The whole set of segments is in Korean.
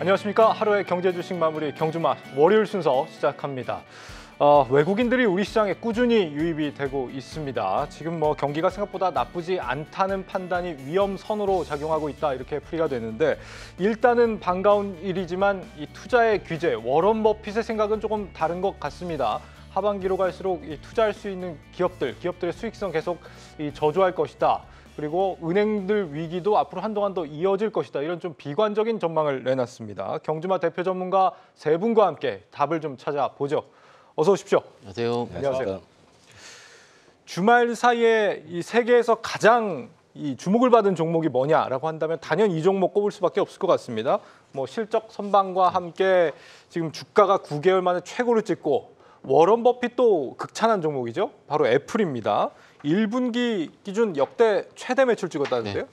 안녕하십니까. 하루의 경제 주식 마무리 경주맛 월요일 순서 시작합니다. 외국인들이 우리 시장에 꾸준히 유입이 되고 있습니다. 지금 경기가 생각보다 나쁘지 않다는 판단이 위험선으로 작용하고 있다 이렇게 풀이가 되는데, 일단은 반가운 일이지만 이 투자의 규제, 워런 버핏의 생각은 조금 다른 것 같습니다. 하반기로 갈수록 이 투자할 수 있는 기업들의 수익성 계속 저조할 것이다. 그리고 은행들 위기도 앞으로 한동안 더 이어질 것이다. 이런 좀 비관적인 전망을 내놨습니다. 경주마 대표 전문가 세 분과 함께 답을 좀 찾아보죠. 어서 오십시오. 안녕하세요. 안녕하세요. 주말 사이에 이 세계에서 가장 주목을 받은 종목이 뭐냐라고 한다면 단연 이 종목 꼽을 수밖에 없을 것 같습니다. 실적 선방과 함께 지금 주가가 9개월 만에 최고를 찍고 워런 버핏도 극찬한 종목이죠. 바로 애플입니다. 1분기 기준 역대 최대 매출 찍었다는데요?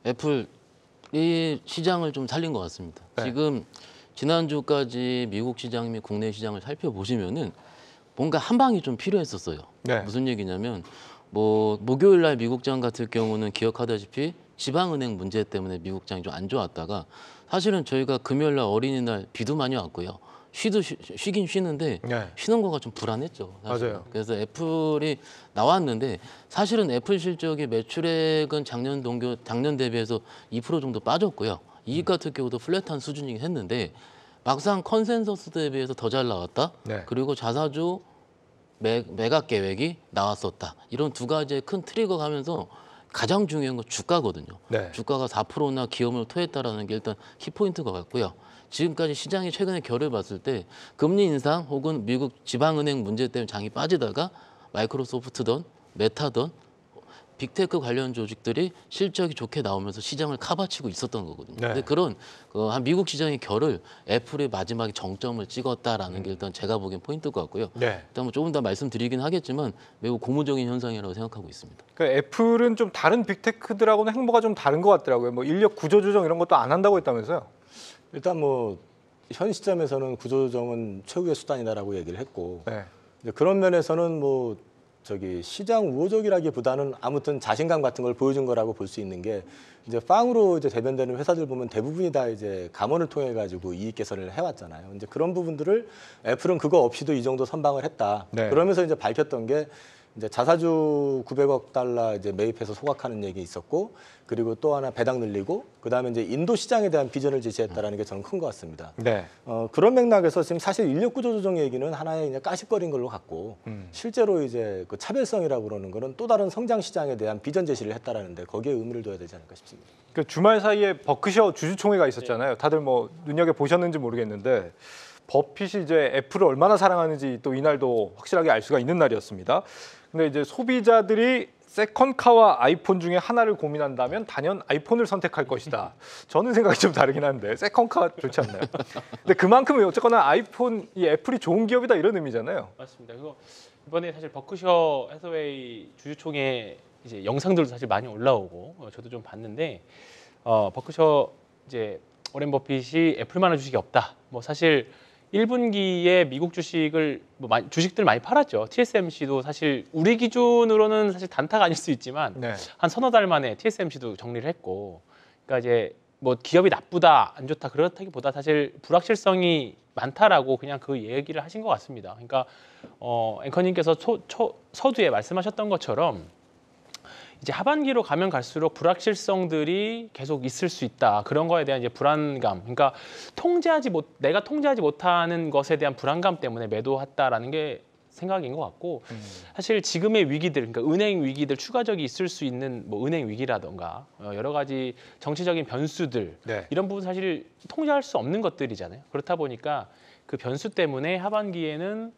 네. 애플이 시장을 좀 살린 것 같습니다. 네. 지금 지난주까지 미국 시장 및 국내 시장을 살펴보시면은 뭔가 한 방이 좀 필요했었어요. 네. 무슨 얘기냐면 목요일 날 미국장 같은 경우는 기억하다시피 지방은행 문제 때문에 미국장이 좀 안 좋았다가, 사실은 저희가 금요일 날 어린이날 비도 많이 왔고요. 쉬긴 쉬는데 네. 쉬는 거가 좀 불안했죠. 사실은. 맞아요. 그래서 애플이 나왔는데, 사실은 애플 실적이 매출액은 작년 대비해서 2% 정도 빠졌고요. 이익 같은 경우도 플랫한 수준이긴 했는데 막상 컨센서스 대비해서 더 잘 나왔다. 네. 그리고 자사주 매각 계획이 나왔었다. 이런 두 가지의 큰 트리거가 하면서 가장 중요한 건 주가거든요. 네. 주가가 4%나 기업을 토했다라는 게 일단 키포인트가 같고요. 지금까지 시장이 최근에 결을 봤을 때 금리 인상 혹은 미국 지방은행 문제 때문에 장이 빠지다가 마이크로소프트든 메타든 빅테크 관련 조직들이 실적이 좋게 나오면서 시장을 카바치고 있었던 거거든요. 네. 근데 그런 한 미국 시장의 결을 애플이 마지막에 정점을 찍었다라는 게 일단 제가 보기엔 포인트일 것 같고요. 네. 일단 조금 더 말씀드리긴 하겠지만 매우 고무적인 현상이라고 생각하고 있습니다. 그러니까 애플은 좀 다른 빅테크들하고는 행보가 좀 다른 것 같더라고요. 인력 구조 조정 이런 것도 안 한다고 했다면서요? 일단 현 시점에서는 구조조정은 최후의 수단이다라고 얘기를 했고, 네. 이제 그런 면에서는 시장 우호적이라기보다는 아무튼 자신감 같은 걸 보여준 거라고 볼 수 있는 게, 이제 빵으로 이제 대변되는 회사들 보면 대부분이 다 이제 감원을 통해 가지고 이익 개선을 해왔잖아요. 이제 그런 부분들을 애플은 그거 없이도 이 정도 선방을 했다. 네. 그러면서 이제 밝혔던 게, 이제 자사주 900억 달러 이제 매입해서 소각하는 얘기 있었고, 그리고 또 하나 배당 늘리고, 그다음에 이제 인도 시장에 대한 비전을 제시했다라는 게 저는 큰 것 같습니다. 네. 그런 맥락에서 지금 사실 인력 구조 조정 얘기는 하나의 그냥 까십거리인 걸로 같고, 실제로 이제 그 차별성이라고 그러는 거는 또 다른 성장 시장에 대한 비전 제시를 했다라는데 거기에 의미를 둬야 되지 않을까 싶습니다. 그 주말 사이에 버크셔 주주총회가 있었잖아요. 다들 눈여겨 보셨는지 모르겠는데 버핏이 이제 애플을 얼마나 사랑하는지 또 이날도 확실하게 알 수가 있는 날이었습니다. 근데 이제 소비자들이 세컨카와 아이폰 중에 하나를 고민한다면 단연 아이폰을 선택할 것이다. 저는 생각이 좀 다르긴 한데 세컨카 좋지 않나요? 근데 그만큼 어쨌거나 이 애플이 좋은 기업이다 이런 의미잖아요. 맞습니다. 그리고 이번에 사실 버크셔 해서웨이 주주총회 이제 영상들도 사실 많이 올라오고 저도 좀 봤는데, 버크셔 이제 워렌 버핏이 애플만한 주식이 없다. 사실 1분기에 미국 주식을 주식들 많이 팔았죠. TSMC도 사실 우리 기준으로는 사실 단타가 아닐 수 있지만 네. 한 서너 달 만에 TSMC도 정리를 했고, 그러니까 이제 기업이 나쁘다 안 좋다 그렇다기보다 사실 불확실성이 많다라고 그냥 그 얘기를 하신 것 같습니다. 그러니까 앵커님께서 서두에 말씀하셨던 것처럼 이제 하반기로 가면 갈수록 불확실성들이 계속 있을 수 있다. 그런 거에 대한 이제 불안감. 그러니까 내가 통제하지 못하는 것에 대한 불안감 때문에 매도했다라는 게 생각인 것 같고, 사실 지금의 위기들, 그러니까 은행 위기들 추가적이 있을 수 있는 은행 위기라던가 여러 가지 정치적인 변수들, 네. 이런 부분 사실 통제할 수 없는 것들이잖아요. 그렇다 보니까 그 변수 때문에 하반기에는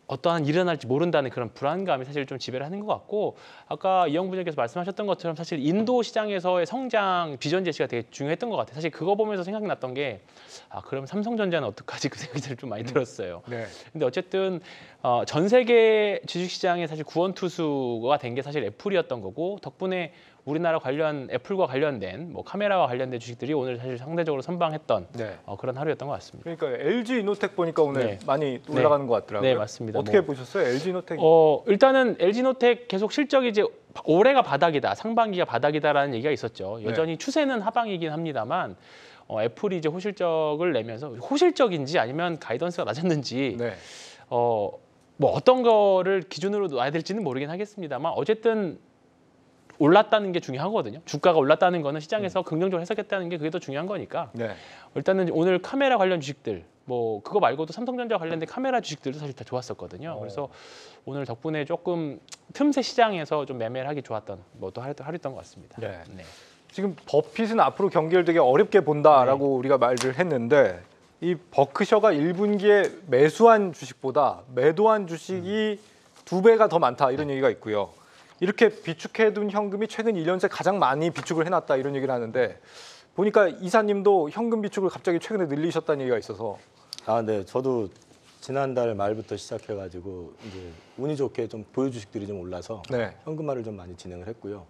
어떠한 일이 일어날지 모른다는 그런 불안감이 사실 좀 지배를 하는 것 같고, 아까 이영 부장께서 말씀하셨던 것처럼 사실 인도 시장에서의 성장 비전 제시가 되게 중요했던 것 같아요. 사실 그거 보면서 생각났던 게 그럼 삼성전자는 어떡하지 그 생각이 좀 많이 들었어요. 네. 근데 어쨌든 전 세계 주식시장에 사실 구원투수가 된 게 사실 애플이었던 거고, 덕분에 우리나라 관련 애플과 관련된 뭐 카메라와 관련된 주식들이 오늘 사실 상대적으로 선방했던 네. 그런 하루였던 것 같습니다. 그러니까 LG 이노텍 보니까 오늘 네. 많이 올라가는 것 같더라고요. 네, 맞습니다. 어떻게 뭐, 보셨어요? LG 이노텍? 일단은 LG노텍 계속 실적이 이제 올해가 바닥이다, 상반기가 바닥이다라는 얘기가 있었죠. 여전히 추세는 하방이긴 합니다만 애플이 이제 호실적을 내면서 호실적인지 아니면 가이던스가 낮았는지 네. 뭐 어떤 거를 기준으로 놔야 될지는 모르긴 하겠습니다만 어쨌든 올랐다는 게 중요하거든요. 주가가 올랐다는 거는 시장에서 긍정적으로 해석했다는 게 그게 더 중요한 거니까 네. 일단은 오늘 카메라 관련 주식들 뭐 그거 말고도 삼성전자 관련된 카메라 주식들도 사실 다 좋았었거든요. 그래서 오늘 덕분에 조금 틈새 시장에서 좀 매매를 하기 좋았던 뭐또 하루였던 것 같습니다. 네. 네. 지금 버핏은 앞으로 경기를 되게 어렵게 본다라고 우리가 말을 했는데 이 버크셔가 1분기에 매수한 주식보다 매도한 주식이 2배가 더 많다 이런 얘기가 있고요. 이렇게 비축해둔 현금이 최근 1년 새 가장 많이 비축을 해놨다 이런 얘기를 하는데 보니까 이사님도 현금 비축을 갑자기 최근에 늘리셨다는 얘기가 있어서 네. 저도 지난달 말부터 시작해가지고 이제 운이 좋게 좀 보유 주식들이 좀 올라서 네. 현금화를 좀 많이 진행을 했고요.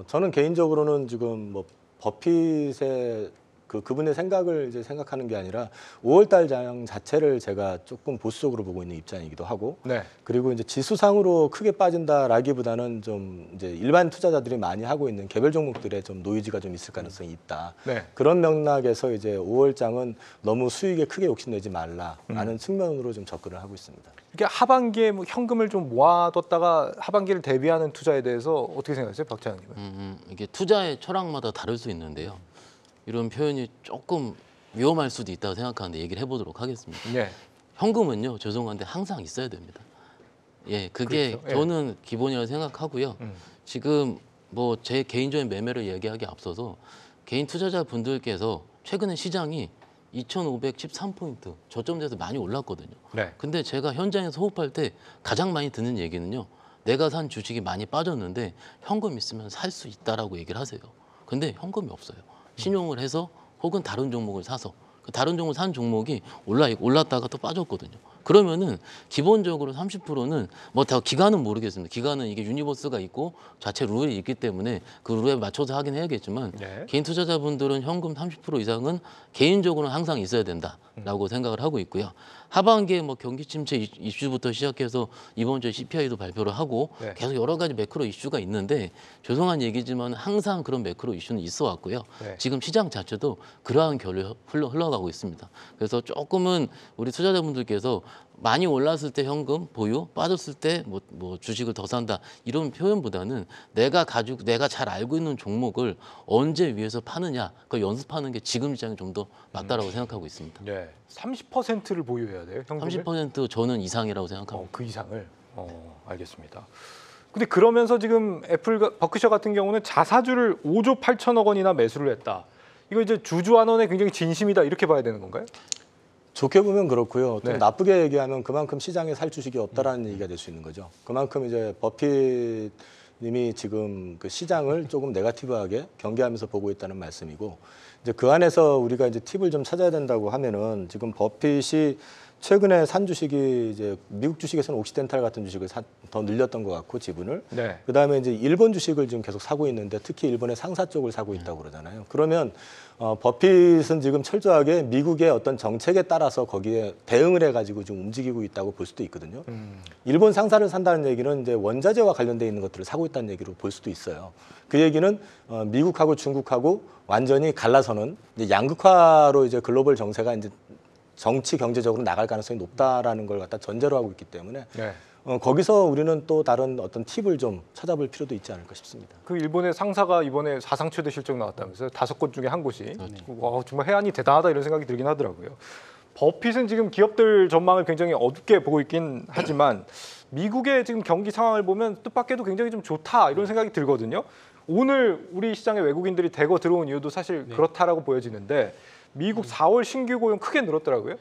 저는 개인적으로는 지금 뭐 버핏의 그분의 생각을 이제 생각하는 게 아니라 5월달 장 자체를 제가 조금 보수적으로 보고 있는 입장이기도 하고, 네. 그리고 이제 지수상으로 크게 빠진다라기보다는 좀 이제 일반 투자자들이 많이 하고 있는 개별 종목들에 좀 노이즈가 좀 있을 가능성이 있다. 네. 그런 맥락에서 이제 5월장은 너무 수익에 크게 욕심내지 말라라는 측면으로 좀 접근을 하고 있습니다. 이게 하반기에 뭐 현금을 좀 모아뒀다가 하반기를 대비하는 투자에 대해서 어떻게 생각하세요, 박 차장님은? 이게 투자의 철학마다 다를 수 있는데요. 이런 표현이 조금 위험할 수도 있다고 생각하는데 얘기를 해보도록 하겠습니다. 네. 현금은요, 죄송한데 항상 있어야 됩니다. 예, 그게 그렇죠. 예. 저는 기본이라고 생각하고요. 지금 뭐 제 개인적인 매매를 얘기하기 앞서서 개인 투자자 분들께서 최근에 시장이 2,513포인트 저점대에서 많이 올랐거든요. 네. 근데 제가 현장에서 호흡할 때 가장 많이 듣는 얘기는요. 내가 산 주식이 많이 빠졌는데 현금 있으면 살 수 있다라고 얘기를 하세요. 근데 현금이 없어요. 신용을 해서 혹은 다른 종목을 사서 그 다른 종목을 산 종목이 올랐다가 또 빠졌거든요. 그러면은 기본적으로 30%는 뭐 다 기간은 모르겠습니다. 기간은 이게 유니버스가 있고 자체 룰이 있기 때문에 그 룰에 맞춰서 하긴 해야겠지만 네. 개인 투자자분들은 현금 30% 이상은 개인적으로는 항상 있어야 된다라고 생각을 하고 있고요. 하반기에 뭐 경기 침체 이슈부터 시작해서 이번 주에 CPI도 발표를 하고 네. 계속 여러 가지 매크로 이슈가 있는데 죄송한 얘기지만 항상 그런 매크로 이슈는 있어 왔고요. 네. 지금 시장 자체도 그러한 결로 흘러가고 있습니다. 그래서 조금은 우리 투자자분들께서 많이 올랐을 때 현금 보유, 빠졌을 때 뭐 주식을 더 산다 이런 표현보다는 내가 잘 알고 있는 종목을 언제 위에서 파느냐 그 연습하는 게 지금 시장이 좀 더 맞다라고 생각하고 있습니다. 네. 30%를 보유해야 돼요, 현금을? 30% 저는 이상이라고 생각합니다. 그 이상을. 알겠습니다. 근데 그러면서 지금 버크셔 같은 경우는 자사주를 5조 8천억 원이나 매수를 했다. 이거 이제 주주환원에 굉장히 진심이다 이렇게 봐야 되는 건가요? 좋게 보면 그렇고요. 또 네. 나쁘게 얘기하면 그만큼 시장에 살 주식이 없다라는 얘기가 될 수 있는 거죠. 그만큼 이제 버핏님이 지금 그 시장을 조금 네거티브하게 경계하면서 보고 있다는 말씀이고, 이제 그 안에서 우리가 이제 팁을 좀 찾아야 된다고 하면은 지금 버핏이 최근에 산 주식이 이제 미국 주식에서는 옥시덴탈 같은 주식을 더 늘렸던 것 같고 지분을. 네. 그다음에 이제 일본 주식을 지금 계속 사고 있는데 특히 일본의 상사 쪽을 사고 있다고 그러잖아요. 그러면 버핏은 지금 철저하게 미국의 어떤 정책에 따라서 거기에 대응을 해가지고 좀 움직이고 있다고 볼 수도 있거든요. 일본 상사를 산다는 얘기는 이제 원자재와 관련돼 있는 것들을 사고 있다는 얘기로 볼 수도 있어요. 그 얘기는 미국하고 중국하고 완전히 갈라서는 이제 양극화로 이제 글로벌 정세가 이제 정치 경제적으로 나갈 가능성이 높다라는 걸 갖다 전제로 하고 있기 때문에 네. 거기서 우리는 또 다른 어떤 팁을 좀 찾아볼 필요도 있지 않을까 싶습니다. 그 일본의 상사가 이번에 사상 최대 실적 나왔다면서요. 5곳 중에 한 곳이. 와, 정말 해안이 대단하다 이런 생각이 들긴 하더라고요. 버핏은 지금 기업들 전망을 굉장히 어둡게 보고 있긴 하지만 미국의 지금 경기 상황을 보면 뜻밖에도 굉장히 좀 좋다 이런 생각이 들거든요. 오늘 우리 시장에 외국인들이 대거 들어온 이유도 사실 그렇다라고 보여지는데 미국 4월 신규 고용 크게 늘었더라고요.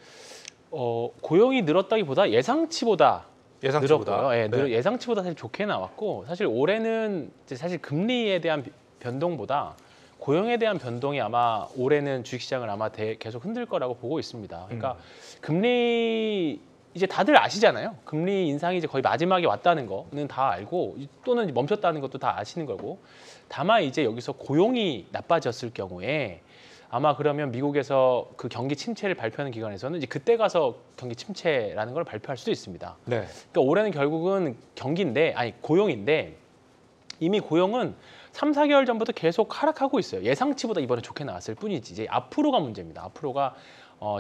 고용이 늘었다기보다 예상치보다 예상치보다. 늘었고요. 예, 네. 예상치보다 사실 좋게 나왔고 사실 올해는 이제 사실 금리에 대한 변동보다 고용에 대한 변동이 아마 올해는 주식시장을 아마 계속 흔들 거라고 보고 있습니다. 그러니까 금리 이제 다들 아시잖아요. 금리 인상이 이제 거의 마지막에 왔다는 거는 다 알고 또는 멈췄다는 것도 다 아시는 거고. 다만 이제 여기서 고용이 나빠졌을 경우에 아마 그러면 미국에서 그 경기 침체를 발표하는 기관에서는 이제 그때 가서 경기 침체라는 걸 발표할 수도 있습니다. 네. 그러니까 올해는 결국은 고용인데 이미 고용은 3, 4개월 전부터 계속 하락하고 있어요. 예상치보다 이번에 좋게 나왔을 뿐이지 이제 앞으로가 문제입니다. 앞으로가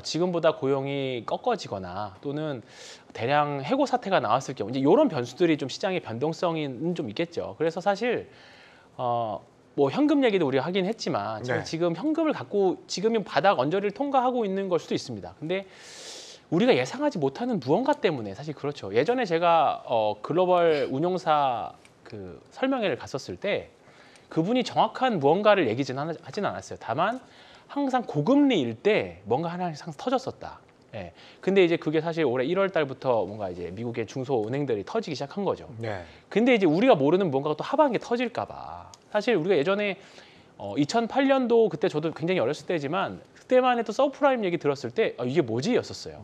지금보다 고용이 꺾어지거나 또는 대량 해고 사태가 나왔을 경우 이제 이런 변수들이 좀 시장의 변동성은 좀 있겠죠. 그래서 사실 뭐 현금 얘기도 우리가 하긴 했지만 지금 현금을 갖고 지금이 바닥 언저리를 통과하고 있는 걸 수도 있습니다. 근데 우리가 예상하지 못하는 무언가 때문에 사실 그렇죠. 예전에 제가 글로벌 운용사 그 설명회를 갔었을 때 그분이 정확한 무언가를 하진 않았어요. 다만 항상 고금리일 때 뭔가 하나 항상 터졌었다. 예. 근데 이제 그게 사실 올해 1월 달부터 뭔가 이제 미국의 중소은행들이 터지기 시작한 거죠. 네. 근데 이제 우리가 모르는 뭔가가 또 하반기에 터질까 봐. 사실 우리가 예전에 2008년도 그때 저도 굉장히 어렸을 때지만 그때만 해도 서브프라임 얘기 들었을 때 이게 뭐지였었어요.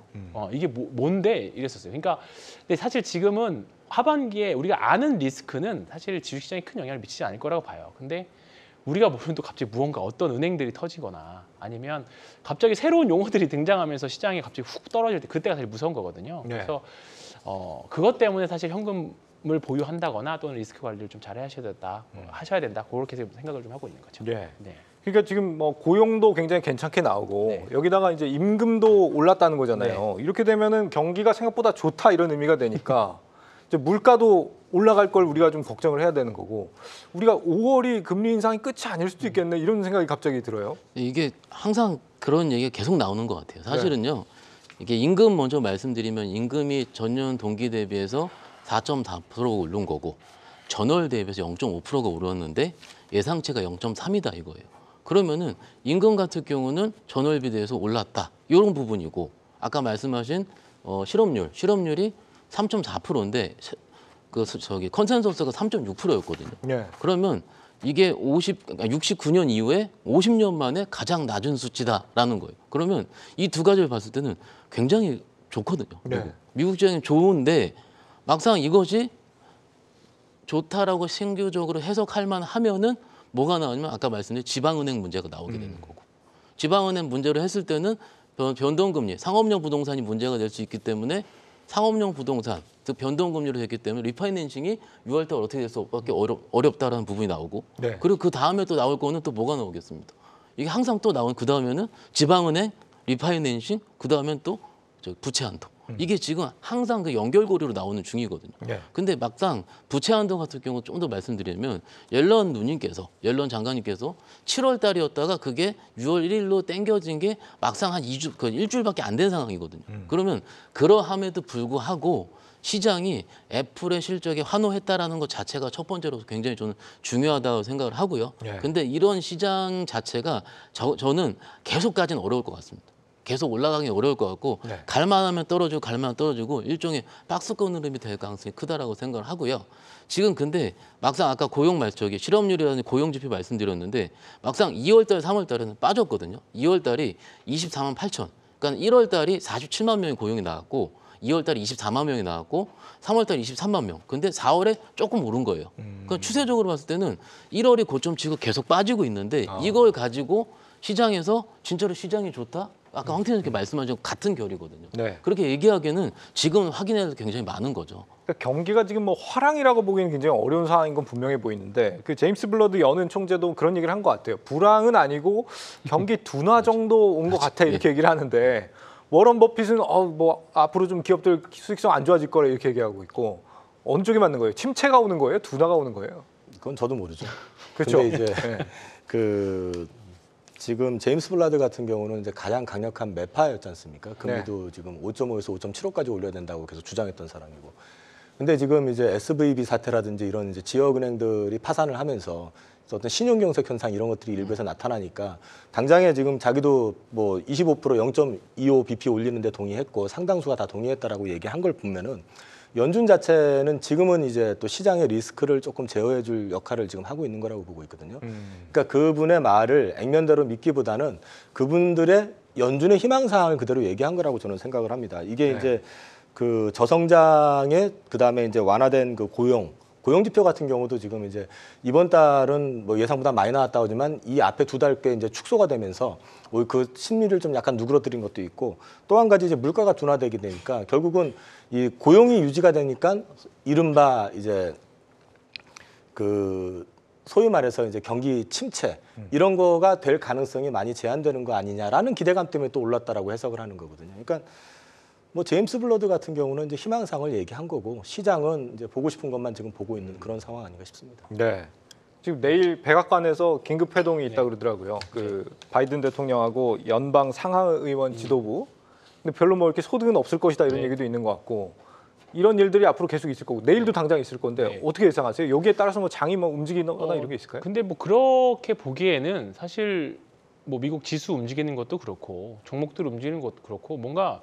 이게 뭔데 이랬었어요. 그러니까 근데 사실 지금은 하반기에 우리가 아는 리스크는 사실 주식시장에 큰 영향을 미치지 않을 거라고 봐요. 근데 우리가 모르는 또 갑자기 무언가 어떤 은행들이 터지거나 아니면 갑자기 새로운 용어들이 등장하면서 시장이 갑자기 훅 떨어질 때 그때가 제일 무서운 거거든요. 네. 그래서 그것 때문에 사실 현금을 보유한다거나 또는 리스크 관리를 좀 잘 하셔야 된다. 그렇게 생각을 좀 하고 있는 거죠. 네. 네. 그러니까 지금 뭐 고용도 굉장히 괜찮게 나오고 네. 여기다가 이제 임금도 올랐다는 거잖아요. 이렇게 되면은 경기가 생각보다 좋다 이런 의미가 되니까 이제 물가도 올라갈 걸 우리가 좀 걱정을 해야 되는 거고 우리가 5월이 금리 인상이 끝이 아닐 수도 있겠네 이런 생각이 갑자기 들어요. 이게 항상 그런 얘기가 계속 나오는 것 같아요. 사실은요. 이게 임금 먼저 말씀드리면 임금이 전년 동기 대비해서 4.4%가 오른 거고 전월 대비해서 0.5%가 오르는데 예상치가 0.3이다 이거예요. 그러면은 임금 같은 경우는 전월 비대해서 올랐다 이런 부분이고 아까 말씀하신 실업률이 3.4%인데 컨센서스가 3.6%였거든요. 네. 그러면 이게 69년 이후에 50년 만에 가장 낮은 수치다라는 거예요. 그러면 이 두 가지를 봤을 때는 굉장히 좋거든요. 네. 미국 시장이 좋은데 막상 이것이 좋다라고 신규적으로 해석할 만하면은 뭐가 나오냐면 아까 말씀드린 지방은행 문제가 나오게 되는 거고 지방은행 문제를 했을 때는 변동금리, 상업용 부동산이 문제가 될 수 있기 때문에 상업용 부동산, 즉 변동금리로 됐기 때문에 리파이낸싱이 6월 달 어떻게 될 수밖에 어렵다라는 부분이 나오고 네. 그리고 그 다음에 또 나올 거는 또 뭐가 나오겠습니까? 이게 항상 또 나온 그 다음에는 지방은행, 리파이낸싱, 그 다음엔 또 부채 한도. 이게 지금 항상 그 연결고리로 나오는 중이거든요. 네. 근데 막상 부채 한도 같은 경우 좀 더 말씀드리면 옐런 장관님께서 7월 달이었다가 그게 6월 1일로 땡겨진 게 막상 한 2주, 일주일밖에 안 된 상황이거든요. 그러면 그러함에도 불구하고 시장이 애플의 실적에 환호했다라는 것 자체가 첫 번째로 굉장히 저는 중요하다고 생각을 하고요. 네. 근데 이런 시장 자체가 저는 계속 가지는 어려울 것 같습니다. 계속 올라가기 어려울 것 같고 네. 갈만하면 떨어지고 일종의 박스권 흐름이 될 가능성이 크다라고 생각을 하고요. 지금 근데 막상 아까 실업률이라는 고용 지표 말씀드렸는데 막상 2월 달, 3월 달에는 빠졌거든요. 2월 달이 24만 8천. 그러니까 1월 달이 47만 명의 고용이 나왔고 2월 달에 24만 명이 나왔고 3월 달에 23만 명. 근데 4월에 조금 오른 거예요. 그러니까 추세적으로 봤을 때는 1월이 고점 치고 계속 빠지고 있는데 이걸 가지고 시장에서 진짜로 시장이 좋다? 아까 황 팀장님께 말씀하신 같은 결이거든요. 네. 그렇게 얘기하기에는 지금은 확인해야 될 게 굉장히 많은 거죠. 그러니까 경기가 지금 뭐 화랑이라고 보기에는 굉장히 어려운 상황인 건 분명해 보이는데 그 제임스 블러드 여는 총재도 그런 얘기를 한 것 같아요. 불황은 아니고 경기 둔화 정도 온 것 같아 이렇게 얘기를 하는데 워런 버핏은 뭐 앞으로 좀 기업들 수익성 안 좋아질 거래 이렇게 얘기하고 있고 어느 쪽이 맞는 거예요? 침체가 오는 거예요? 둔화가 오는 거예요? 그건 저도 모르죠. 그렇죠. 근데 이제 네. 지금 제임스 블라드 같은 경우는 이제 가장 강력한 매파였지 않습니까? 금리도 지금 5.5에서 5.75까지 올려야 된다고 계속 주장했던 사람이고. 근데 지금 이제 SVB 사태라든지 이런 이제 지역은행들이 파산을 하면서 어떤 신용경색 현상 이런 것들이 일부에서 나타나니까 당장에 지금 자기도 뭐 25% 0.25 BP 올리는데 동의했고 상당수가 다 동의했다라고 얘기한 걸 보면은 연준 자체는 지금은 이제 또 시장의 리스크를 조금 제어해줄 역할을 지금 하고 있는 거라고 보고 있거든요. 그러니까 그분의 말을 액면대로 믿기보다는 그분들의 연준의 희망사항을 그대로 얘기한 거라고 저는 생각을 합니다. 이게 이제 그 저성장에 그다음에 이제 완화된 그 고용 지표 같은 경우도 지금 이제 이번 달은 뭐 예상보다 많이 나왔다고 하지만 이 앞에 두 달 꽤 이제 축소가 되면서 그 심리를 좀 약간 누그러뜨린 것도 있고 또 한 가지 이제 물가가 둔화되게 되니까 결국은 이 고용이 유지가 되니까 이른바 이제 그 소위 말해서 이제 경기 침체 이런 거가 될 가능성이 많이 제한되는 거 아니냐라는 기대감 때문에 또 올랐다라고 해석을 하는 거거든요. 그러니까 뭐 제임스 블러드 같은 경우는 이제 희망상을 얘기한 거고 시장은 이제 보고 싶은 것만 지금 보고 있는 그런 상황 아닌가 싶습니다. 네. 지금 내일 백악관에서 긴급 회동이 있다 그러더라고요. 그 바이든 대통령하고 연방 상하의원 지도부. 근데 별로 뭐 이렇게 소득은 없을 것이다 이런 얘기도 있는 것 같고 이런 일들이 앞으로 계속 있을 거고 내일도 당장 있을 건데 어떻게 예상하세요? 여기에 따라서 뭐 장이 뭐 움직이거나 이런 게 있을까요? 근데 뭐 그렇게 보기에는 사실 뭐 미국 지수 움직이는 것도 그렇고 종목들 움직이는 것도 그렇고 뭔가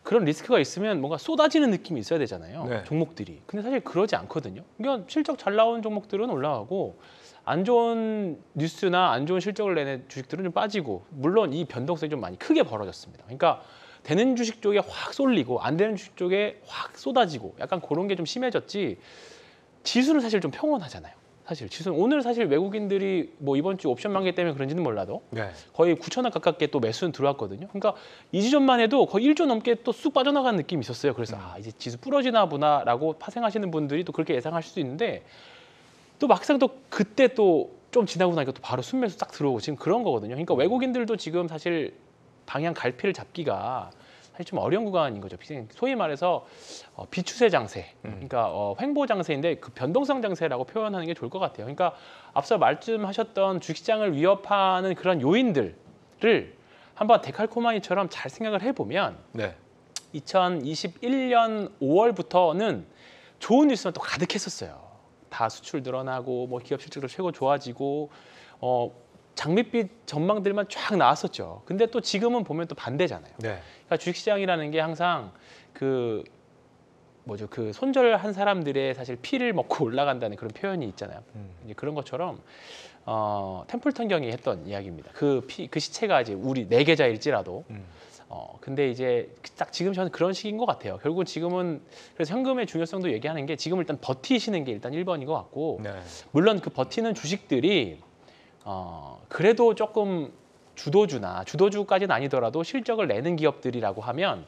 그런 리스크가 있으면 뭔가 쏟아지는 느낌이 있어야 되잖아요. 네. 종목들이. 근데 사실 그러지 않거든요. 그러니까 실적 잘 나온 종목들은 올라가고 안 좋은 뉴스나 안 좋은 실적을 내는 주식들은 좀 빠지고 물론 이 변동성이 좀 많이 크게 벌어졌습니다. 그러니까 되는 주식 쪽에 확 쏠리고 안 되는 주식 쪽에 확 쏟아지고 약간 그런 게 좀 심해졌지 지수는 사실 좀 평온하잖아요. 사실 지수는 오늘 사실 외국인들이 뭐 이번 주 옵션 만기 때문에 그런지는 몰라도 네. 거의 9천원 가깝게 또 매수는 들어왔거든요. 그러니까 2주 전만 해도 거의 1조 넘게 또 쑥 빠져나가는 느낌이 있었어요. 그래서 아 이제 지수 부러지나 보나라고 파생하시는 분들이 또 그렇게 예상하실 수 있는데 또 막상 또 그때 또 좀 지나고 나니까 또 바로 순매수 딱 들어오고 지금 그런 거거든요. 그러니까 외국인들도 지금 사실 방향 갈피를 잡기가 사실 좀 어려운 구간인 거죠. 소위 말해서 비추세 장세, 그러니까 횡보 장세인데 그 변동성 장세라고 표현하는 게 좋을 것 같아요. 그러니까 앞서 말씀하셨던 주식시장을 위협하는 그런 요인들을 한번 데칼코마니처럼 잘 생각을 해보면 네. 2021년 5월부터는 좋은 뉴스만 또 가득했었어요. 다 수출 늘어나고 뭐 기업 실적도 최고 좋아지고 장밋빛 전망들만 쫙 나왔었죠. 근데 또 지금은 보면 또 반대잖아요. 네. 그러니까 주식시장이라는 게 항상 그 손절한 사람들의 사실 피를 먹고 올라간다는 그런 표현이 있잖아요. 이제 그런 것처럼 템플턴 경이 했던 이야기입니다. 그 시체가 이제 우리 내 계좌일지라도 근데 이제 딱 지금 저는 그런 시기인 것 같아요. 결국은 지금은 그래서 현금의 중요성도 얘기하는 게 지금 일단 버티시는 게 일단 1번인 것 같고 네. 물론 그 버티는 주식들이 그래도 조금 주도주까지는 아니더라도 실적을 내는 기업들이라고 하면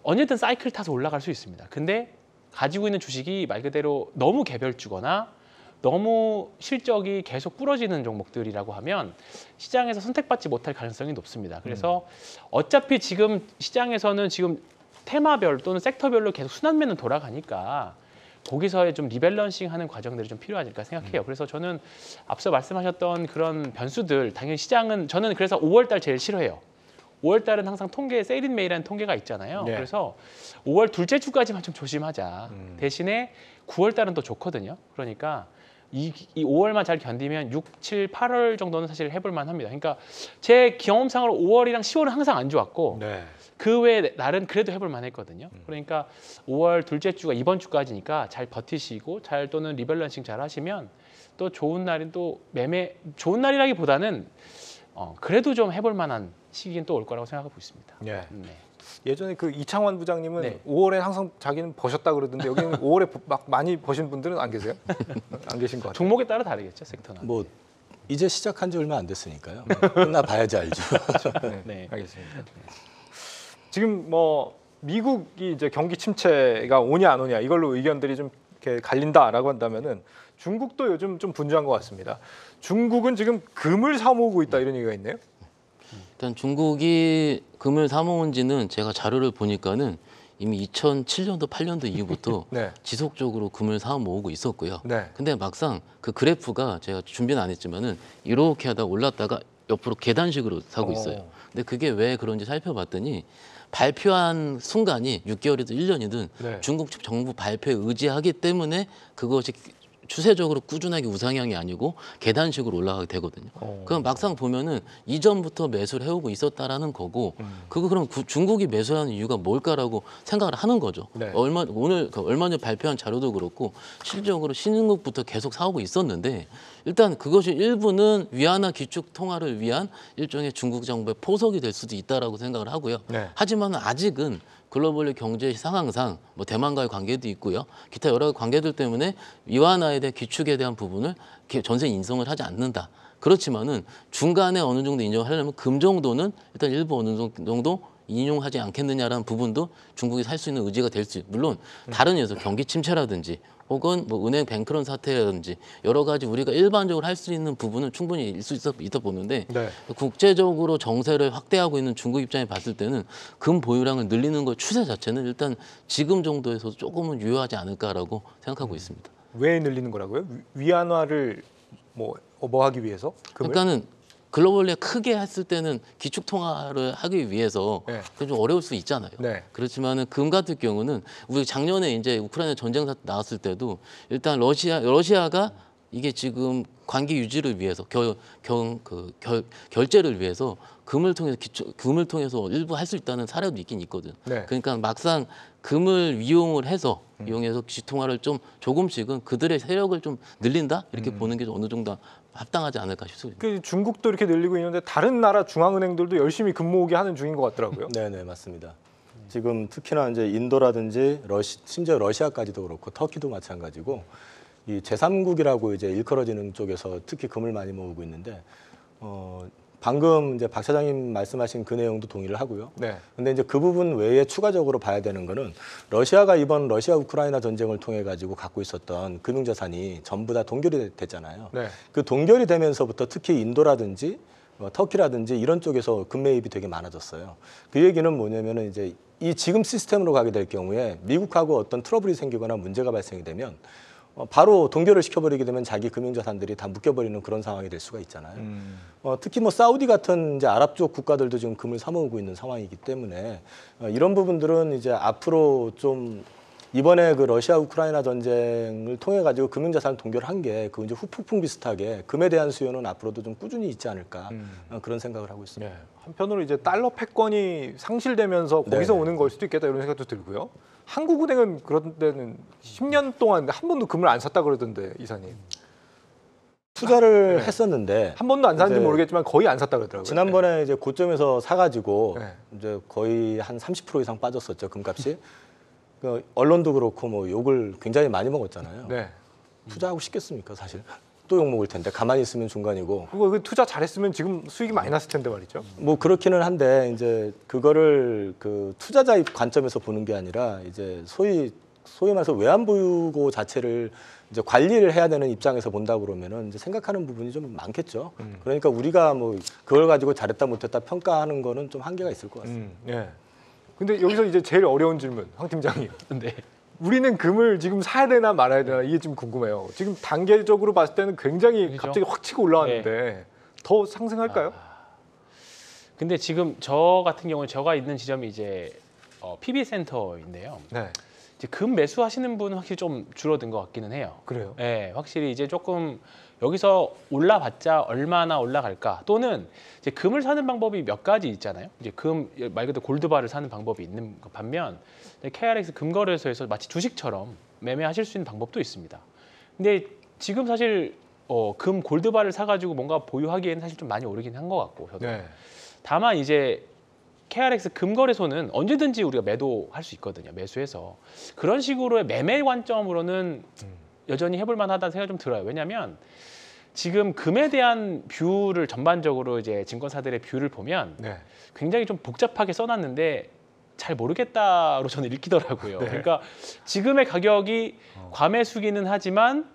언제든 사이클 타서 올라갈 수 있습니다. 근데 가지고 있는 주식이 말 그대로 너무 개별주거나 너무 실적이 계속 부러지는 종목들이라고 하면 시장에서 선택받지 못할 가능성이 높습니다. 그래서 어차피 지금 시장에서는 지금 테마별 또는 섹터별로 계속 순환매는 돌아가니까 거기서의 좀 리밸런싱하는 과정들이 좀 필요하지 않을까 생각해요. 그래서 저는 앞서 말씀하셨던 그런 변수들 당연히 시장은 저는 그래서 5월달 제일 싫어해요. 5월달은 항상 세일인 메이라는 통계가 있잖아요. 네. 그래서 5월 둘째 주까지만 좀 조심하자. 대신에 9월달은 또 좋거든요. 그러니까 이 5월만 잘 견디면 6, 7, 8월 정도는 사실 해볼 만합니다. 그러니까 제 경험상으로 5월이랑 10월은 항상 안 좋았고 네. 그 외에 날은 그래도 해볼 만했거든요. 그러니까 5월 둘째 주가 이번 주까지니까 잘 버티시고 또는 리밸런싱 잘 하시면 또 좋은 날은 또 좋은 날이라기보다는 그래도 좀 해볼 만한 시기는 또 올 거라고 생각하고 있습니다. 네. 네. 예전에 그 이창환 부장님은 네. 5월에 항상 자기는 버셨다 그러던데 여기는 5월에 막 많이 버신 분들은 안 계세요? 안 계신 것 같아요. 종목에 따라 다르겠죠, 섹터나. 뭐 이제 시작한 지 얼마 안 됐으니까요. 끝나 봐야지 알죠. 네. 네. 알겠습니다. 지금 뭐 미국이 이제 경기 침체가 오냐 안 오냐 이걸로 의견들이 좀 이렇게 갈린다라고 한다면은 중국도 요즘 좀 분주한 것 같습니다. 중국은 지금 금을 사 모으고 있다 이런 얘기가 있네요. 일단 중국이 금을 사 모은 지는 제가 자료를 보니까는 이미 2007년도 8년도 이후부터 네. 지속적으로 금을 사 모으고 있었고요. 네. 근데 막상 그 그래프가 제가 준비는 안 했지만은 이렇게 하다 올랐다가 옆으로 계단식으로 사고 있어요. 근데 그게 왜 그런지 살펴봤더니 발표한 순간이 6개월이든 1년이든 네. 중국 측 정부 발표에 의지하기 때문에 그것이 추세적으로 꾸준하게 우상향이 아니고 계단식으로 올라가게 되거든요. 그럼 막상 보면은 이전부터 매수를 해오고 있었다라는 거고, 그거 그럼 중국이 매수하는 이유가 뭘까라고 생각을 하는 거죠. 네. 얼마 전에 발표한 자료도 그렇고 실질적으로 신흥국부터 계속 사오고 있었는데 일단 그것이 일부는 위안화 기축 통화를 위한 일종의 중국 정부의 포석이 될 수도 있다라고 생각을 하고요. 네. 하지만 아직은 글로벌 경제 상황상 뭐 대만과의 관계도 있고요. 기타 여러 관계들 때문에 위안화에 대한 기축에 대한 부분을 전세 인정을 하지 않는다. 그렇지만은 중간에 어느 정도 인정을 하려면 금 정도는 일단 일부 어느 정도 인용하지 않겠느냐라는 부분도 중국이 살 수 있는 의지가 될 수 물론 다른 요소 경기 침체라든지 혹은 뭐 은행 뱅크런 사태라든지 여러 가지 우리가 일반적으로 할 수 있는 부분은 충분히 있다 보는데 네. 국제적으로 정세를 확대하고 있는 중국 입장에 봤을 때는 금 보유량을 늘리는 것 추세 자체는 일단 지금 정도에서 조금은 유효하지 않을까라고 생각하고 있습니다. 왜 늘리는 거라고요? 위안화를 뭐 하기 위해서? 금을? 그러니까는 글로벌리 크게 했을 때는 기축 통화를 하기 위해서 네. 좀 어려울 수 있잖아요. 네. 그렇지만은 금 같은 경우는 우리 작년에 이제 우크라이나 전쟁 사태 나왔을 때도 일단 러시아가 이게 지금 관계 유지를 위해서 결제를 위해서 금을 통해서 일부 할 수 있다는 사례도 있긴 있거든. 네. 그러니까 막상 금을 이용해서 기축 통화를 좀 조금씩은 그들의 세력을 좀 늘린다 이렇게 보는 게 어느 정도 합당하지 않을까 싶습니다. 그 중국도 이렇게 늘리고 있는데 다른 나라 중앙은행들도 열심히 금 모으기 하는 중인 것 같더라고요. 네, 맞습니다. 지금 특히나 이제 인도라든지 심지어 러시아까지도 그렇고 터키도 마찬가지고 이 제3국이라고 이제 일컬어지는 쪽에서 특히 금을 많이 모으고 있는데 방금 이제 박 차장님 말씀하신 그 내용도 동의를 하고요. 네. 근데 이제 그 부분 외에 추가적으로 봐야 되는 거는 러시아가 이번 러시아 우크라이나 전쟁을 통해 가지고 갖고 있었던 금융자산이 전부 다 동결이 됐잖아요. 네. 그 동결이 되면서부터 특히 인도라든지 터키라든지 이런 쪽에서 금 매입이 되게 많아졌어요. 그 얘기는 뭐냐면은 이제 이 지금 시스템으로 가게 될 경우에 미국하고 어떤 트러블이 생기거나 문제가 발생이 되면 바로 동결을 시켜버리게 되면 자기 금융자산들이 다 묶여버리는 그런 상황이 될 수가 있잖아요. 특히 뭐 사우디 같은 이제 아랍 쪽 국가들도 지금 금을 사모으고 있는 상황이기 때문에 이런 부분들은 이제 앞으로 좀 이번에 그 러시아 우크라이나 전쟁을 통해 가지고 금융자산 동결한 게 그 이제 후폭풍 비슷하게 금에 대한 수요는 앞으로도 좀 꾸준히 있지 않을까 그런 생각을 하고 있습니다. 네. 한편으로 이제 달러 패권이 상실되면서 거기서 네. 오는 걸 수도 있겠다 이런 생각도 들고요. 한국은행은 그런 데는 10년 동안 한 번도 금을 안 샀다 그러던데 이사님. 투자를 네. 했었는데 한 번도 안 샀는지 이제 모르겠지만 거의 안 샀다 그러더라고요. 지난번에 이제 고점에서 사가지고 네. 이제 거의 한 30% 이상 빠졌었죠 금값이. 그 언론도 그렇고 뭐 욕을 굉장히 많이 먹었잖아요. 네. 투자하고 싶겠습니까 사실? 또 욕 먹을 텐데 가만히 있으면 중간이고. 그거 그 투자 잘했으면 지금 수익이 많이 났을 텐데 말이죠. 뭐 그렇기는 한데 이제 그거를 그 투자자 관점에서 보는 게 아니라 이제 소위 말해서 외환보유고 자체를 이제 관리를 해야 되는 입장에서 본다 그러면은 이제 생각하는 부분이 좀 많겠죠. 그러니까 우리가 뭐 그걸 가지고 잘했다 못했다 평가하는 거는 좀 한계가 있을 것 같습니다. 예. 근데 여기서 이제 제일 어려운 질문, 황 팀장님. 네. 우리는 금을 지금 사야 되나 말아야 되나 이게 좀 궁금해요. 지금 단계적으로 봤을 때는 굉장히 그렇죠? 갑자기 확 치고 올라왔는데 더 상승할까요? 근데 지금 저 같은 경우는 제가 있는 지점이 이제 PB 센터인데요. 네. 이제 금 매수하시는 분은 확실히 좀 줄어든 것 같기는 해요. 그래요. 네, 확실히 이제 조금 여기서 올라봤자 얼마나 올라갈까? 또는 이제 금을 사는 방법이 몇 가지 있잖아요. 이제 금 말 그대로 골드바를 사는 방법이 있는 반면 KRX 금거래소에서 마치 주식처럼 매매하실 수 있는 방법도 있습니다. 근데 지금 사실 금 골드바를 사가지고 뭔가 보유하기에는 사실 좀 많이 오르긴 한 것 같고 저도. 네. 다만 이제 KRX 금거래소는 언제든지 우리가 매도할 수 있거든요. 매수해서 그런 식으로의 매매 관점으로는 여전히 해볼 만하다는 생각이 좀 들어요. 왜냐하면 지금 금에 대한 뷰를 전반적으로 이제 증권사들의 뷰를 보면 네. 굉장히 좀 복잡하게 써놨는데 잘 모르겠다로 저는 읽히더라고요. 네. 그러니까 지금의 가격이 과매수기는 하지만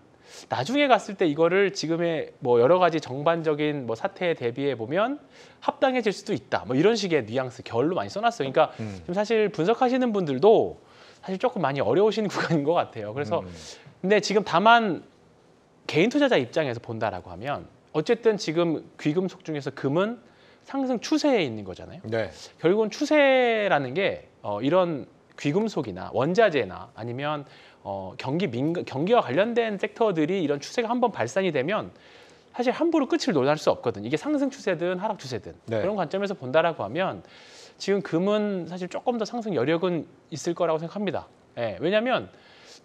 나중에 갔을 때 이거를 지금의 뭐 여러 가지 정반적인 뭐 사태에 대비해 보면 합당해질 수도 있다. 뭐 이런 식의 뉘앙스 결로 많이 써놨어요. 그러니까 지금 사실 분석하시는 분들도 사실 조금 많이 어려우신 구간인 것 같아요. 그래서 근데 지금 다만 개인 투자자 입장에서 본다라고 하면 어쨌든 지금 귀금속 중에서 금은 상승 추세에 있는 거잖아요. 네. 결국은 추세라는 게 이런 귀금속이나 원자재나 아니면 경기와 관련된 섹터들이 이런 추세가 한번 발산이 되면 사실 함부로 끝을 논할 수 없거든. 이게 상승 추세든 하락 추세든 네. 그런 관점에서 본다라고 하면 지금 금은 사실 조금 더 상승 여력은 있을 거라고 생각합니다. 예, 왜냐하면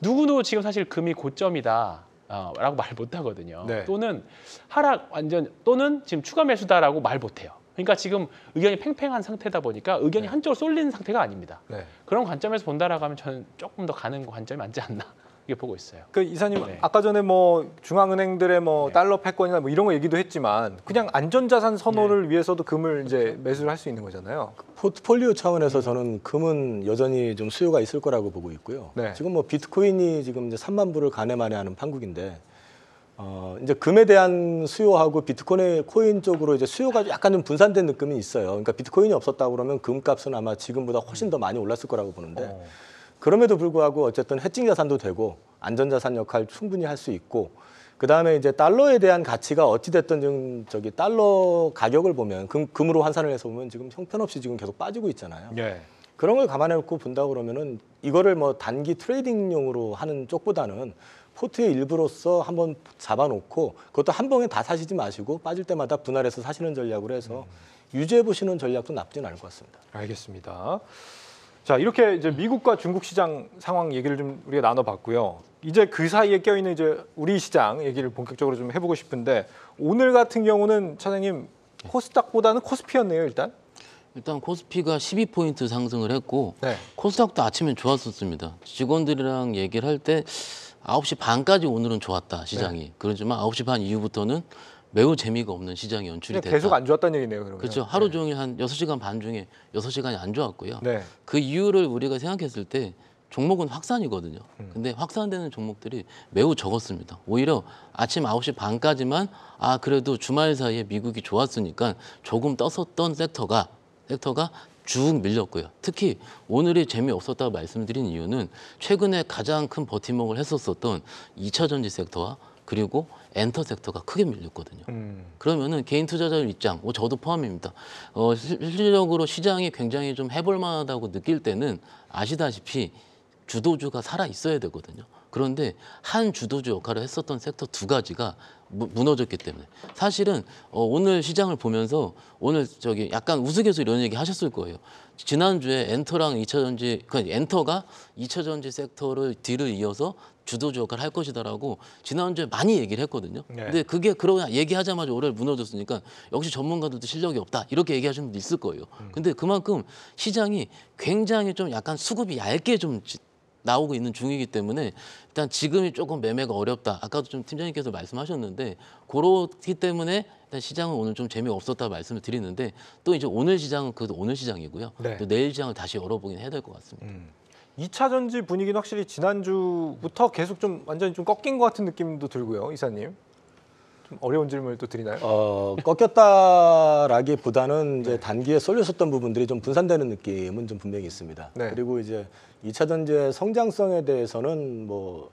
누구도 지금 사실 금이 고점이다. 라고 말 못하거든요. 네. 또는 하락 완전 또는 지금 추가 매수다라고 말 못해요. 그러니까 지금 의견이 팽팽한 상태다 보니까 의견이 한쪽으로 쏠리는 상태가 아닙니다. 네. 그런 관점에서 본다라고 하면 저는 조금 더 가는 관점이 맞지 않나 이렇게 보고 있어요. 그 이사님 네. 아까 전에 뭐 중앙은행들의 뭐 네. 달러 패권이나 뭐 이런 거 얘기도 했지만 그냥 안전자산 선호를 위해서도 금을 이제 매수를 할 수 있는 거잖아요. 포트폴리오 차원에서 저는 금은 여전히 좀 수요가 있을 거라고 보고 있고요. 네. 지금 뭐 비트코인이 지금 이제 3만 불을 가늠하는 판국인데 이제 금에 대한 수요하고 비트코인 쪽으로 이제 수요가 약간 좀 분산된 느낌이 있어요. 그러니까 비트코인이 없었다 그러면 금값은 아마 지금보다 훨씬 더 많이 올랐을 거라고 보는데 그럼에도 불구하고 어쨌든 해칭 자산도 되고 안전 자산 역할 충분히 할 수 있고 그다음에 이제 달러에 대한 가치가 어찌 됐든 지금 저기 달러 가격을 보면 금으로 환산을 해서 보면 지금 형편없이 지금 계속 빠지고 있잖아요. 예. 그런 걸 감안해 놓고 본다 그러면은 이거를 뭐 단기 트레이딩용으로 하는 쪽보다는 포트의 일부로서 한번 잡아놓고 그것도 한 번에 다 사시지 마시고 빠질 때마다 분할해서 사시는 전략으로 해서 유지해 보시는 전략도 나쁘진 않을 것 같습니다. 알겠습니다. 자, 이렇게 이제 미국과 중국 시장 상황 얘기를 좀 우리가 나눠봤고요. 이제 그 사이에 껴있는 이제 우리 시장 얘기를 본격적으로 좀 해보고 싶은데 오늘 같은 경우는 차장님 코스닥보다는 코스피였네요, 일단. 일단 코스피가 12포인트 상승을 했고 네. 코스닥도 아침엔 좋았었습니다. 직원들이랑 얘기를 할 때 9시 반까지 오늘은 좋았다 시장이. 그렇지만 9시 반 이후부터는 매우 재미가 없는 시장이 연출이 됐다. 계속 안 좋았다는 얘기네요, 그러면. 그렇죠. 하루 종일 한 6시간 반 중에 6시간이 안 좋았고요. 네. 그 이유를 우리가 생각했을 때 종목은 확산이거든요. 근데 확산되는 종목들이 매우 적었습니다. 오히려 아침 9시 반까지만 그래도 주말 사이에 미국이 좋았으니까 조금 떴었던 섹터가 쭉 밀렸고요. 특히 오늘이 재미없었다고 말씀드린 이유는 최근에 가장 큰 버팀목을 했었던 2차 전지 섹터와 그리고 엔터 섹터가 크게 밀렸거든요. 그러면은 개인 투자자들 입장, 저도 포함입니다. 실질적으로 시장이 굉장히 좀 해볼 만하다고 느낄 때는 아시다시피 주도주가 살아 있어야 되거든요. 그런데 한 주도주 역할을 했었던 섹터 두 가지가 무너졌기 때문에 사실은 오늘 시장을 보면서 오늘 저기 약간 우스갯소리 이런 얘기 하셨을 거예요. 지난주에 엔터랑 2차전지, 엔터가 2차전지 섹터를 뒤를 이어서 주도주 역할을 할 것이다라고 지난주에 많이 얘기를 했거든요. 네. 근데 그게 그러나 얘기하자마자 올해 무너졌으니까 역시 전문가들도 실력이 없다 이렇게 얘기하시는 분도 있을 거예요. 근데 그만큼 시장이 굉장히 좀 약간 수급이 얇게 좀 나오고 있는 중이기 때문에 일단 지금이 조금 매매가 어렵다. 아까도 좀 팀장님께서 말씀하셨는데 그렇기 때문에 일단 시장은 오늘 좀 재미가 없었다 말씀을 드리는데 또 이제 오늘 시장은 그래도 오늘 시장이고요. 네. 또 내일 시장을 다시 열어보긴 해야 될 것 같습니다. 2차 전지 분위기는 확실히 지난주부터 계속 좀 완전히 좀 꺾인 것 같은 느낌도 들고요, 이사님. 좀 어려운 질문을 또 드리나요? 꺾였다라기보다는 이제 단기에 쏠렸었던 부분들이 좀 분산되는 느낌은 좀 분명히 있습니다. 네. 그리고 이제 2차 전지의 성장성에 대해서는 뭐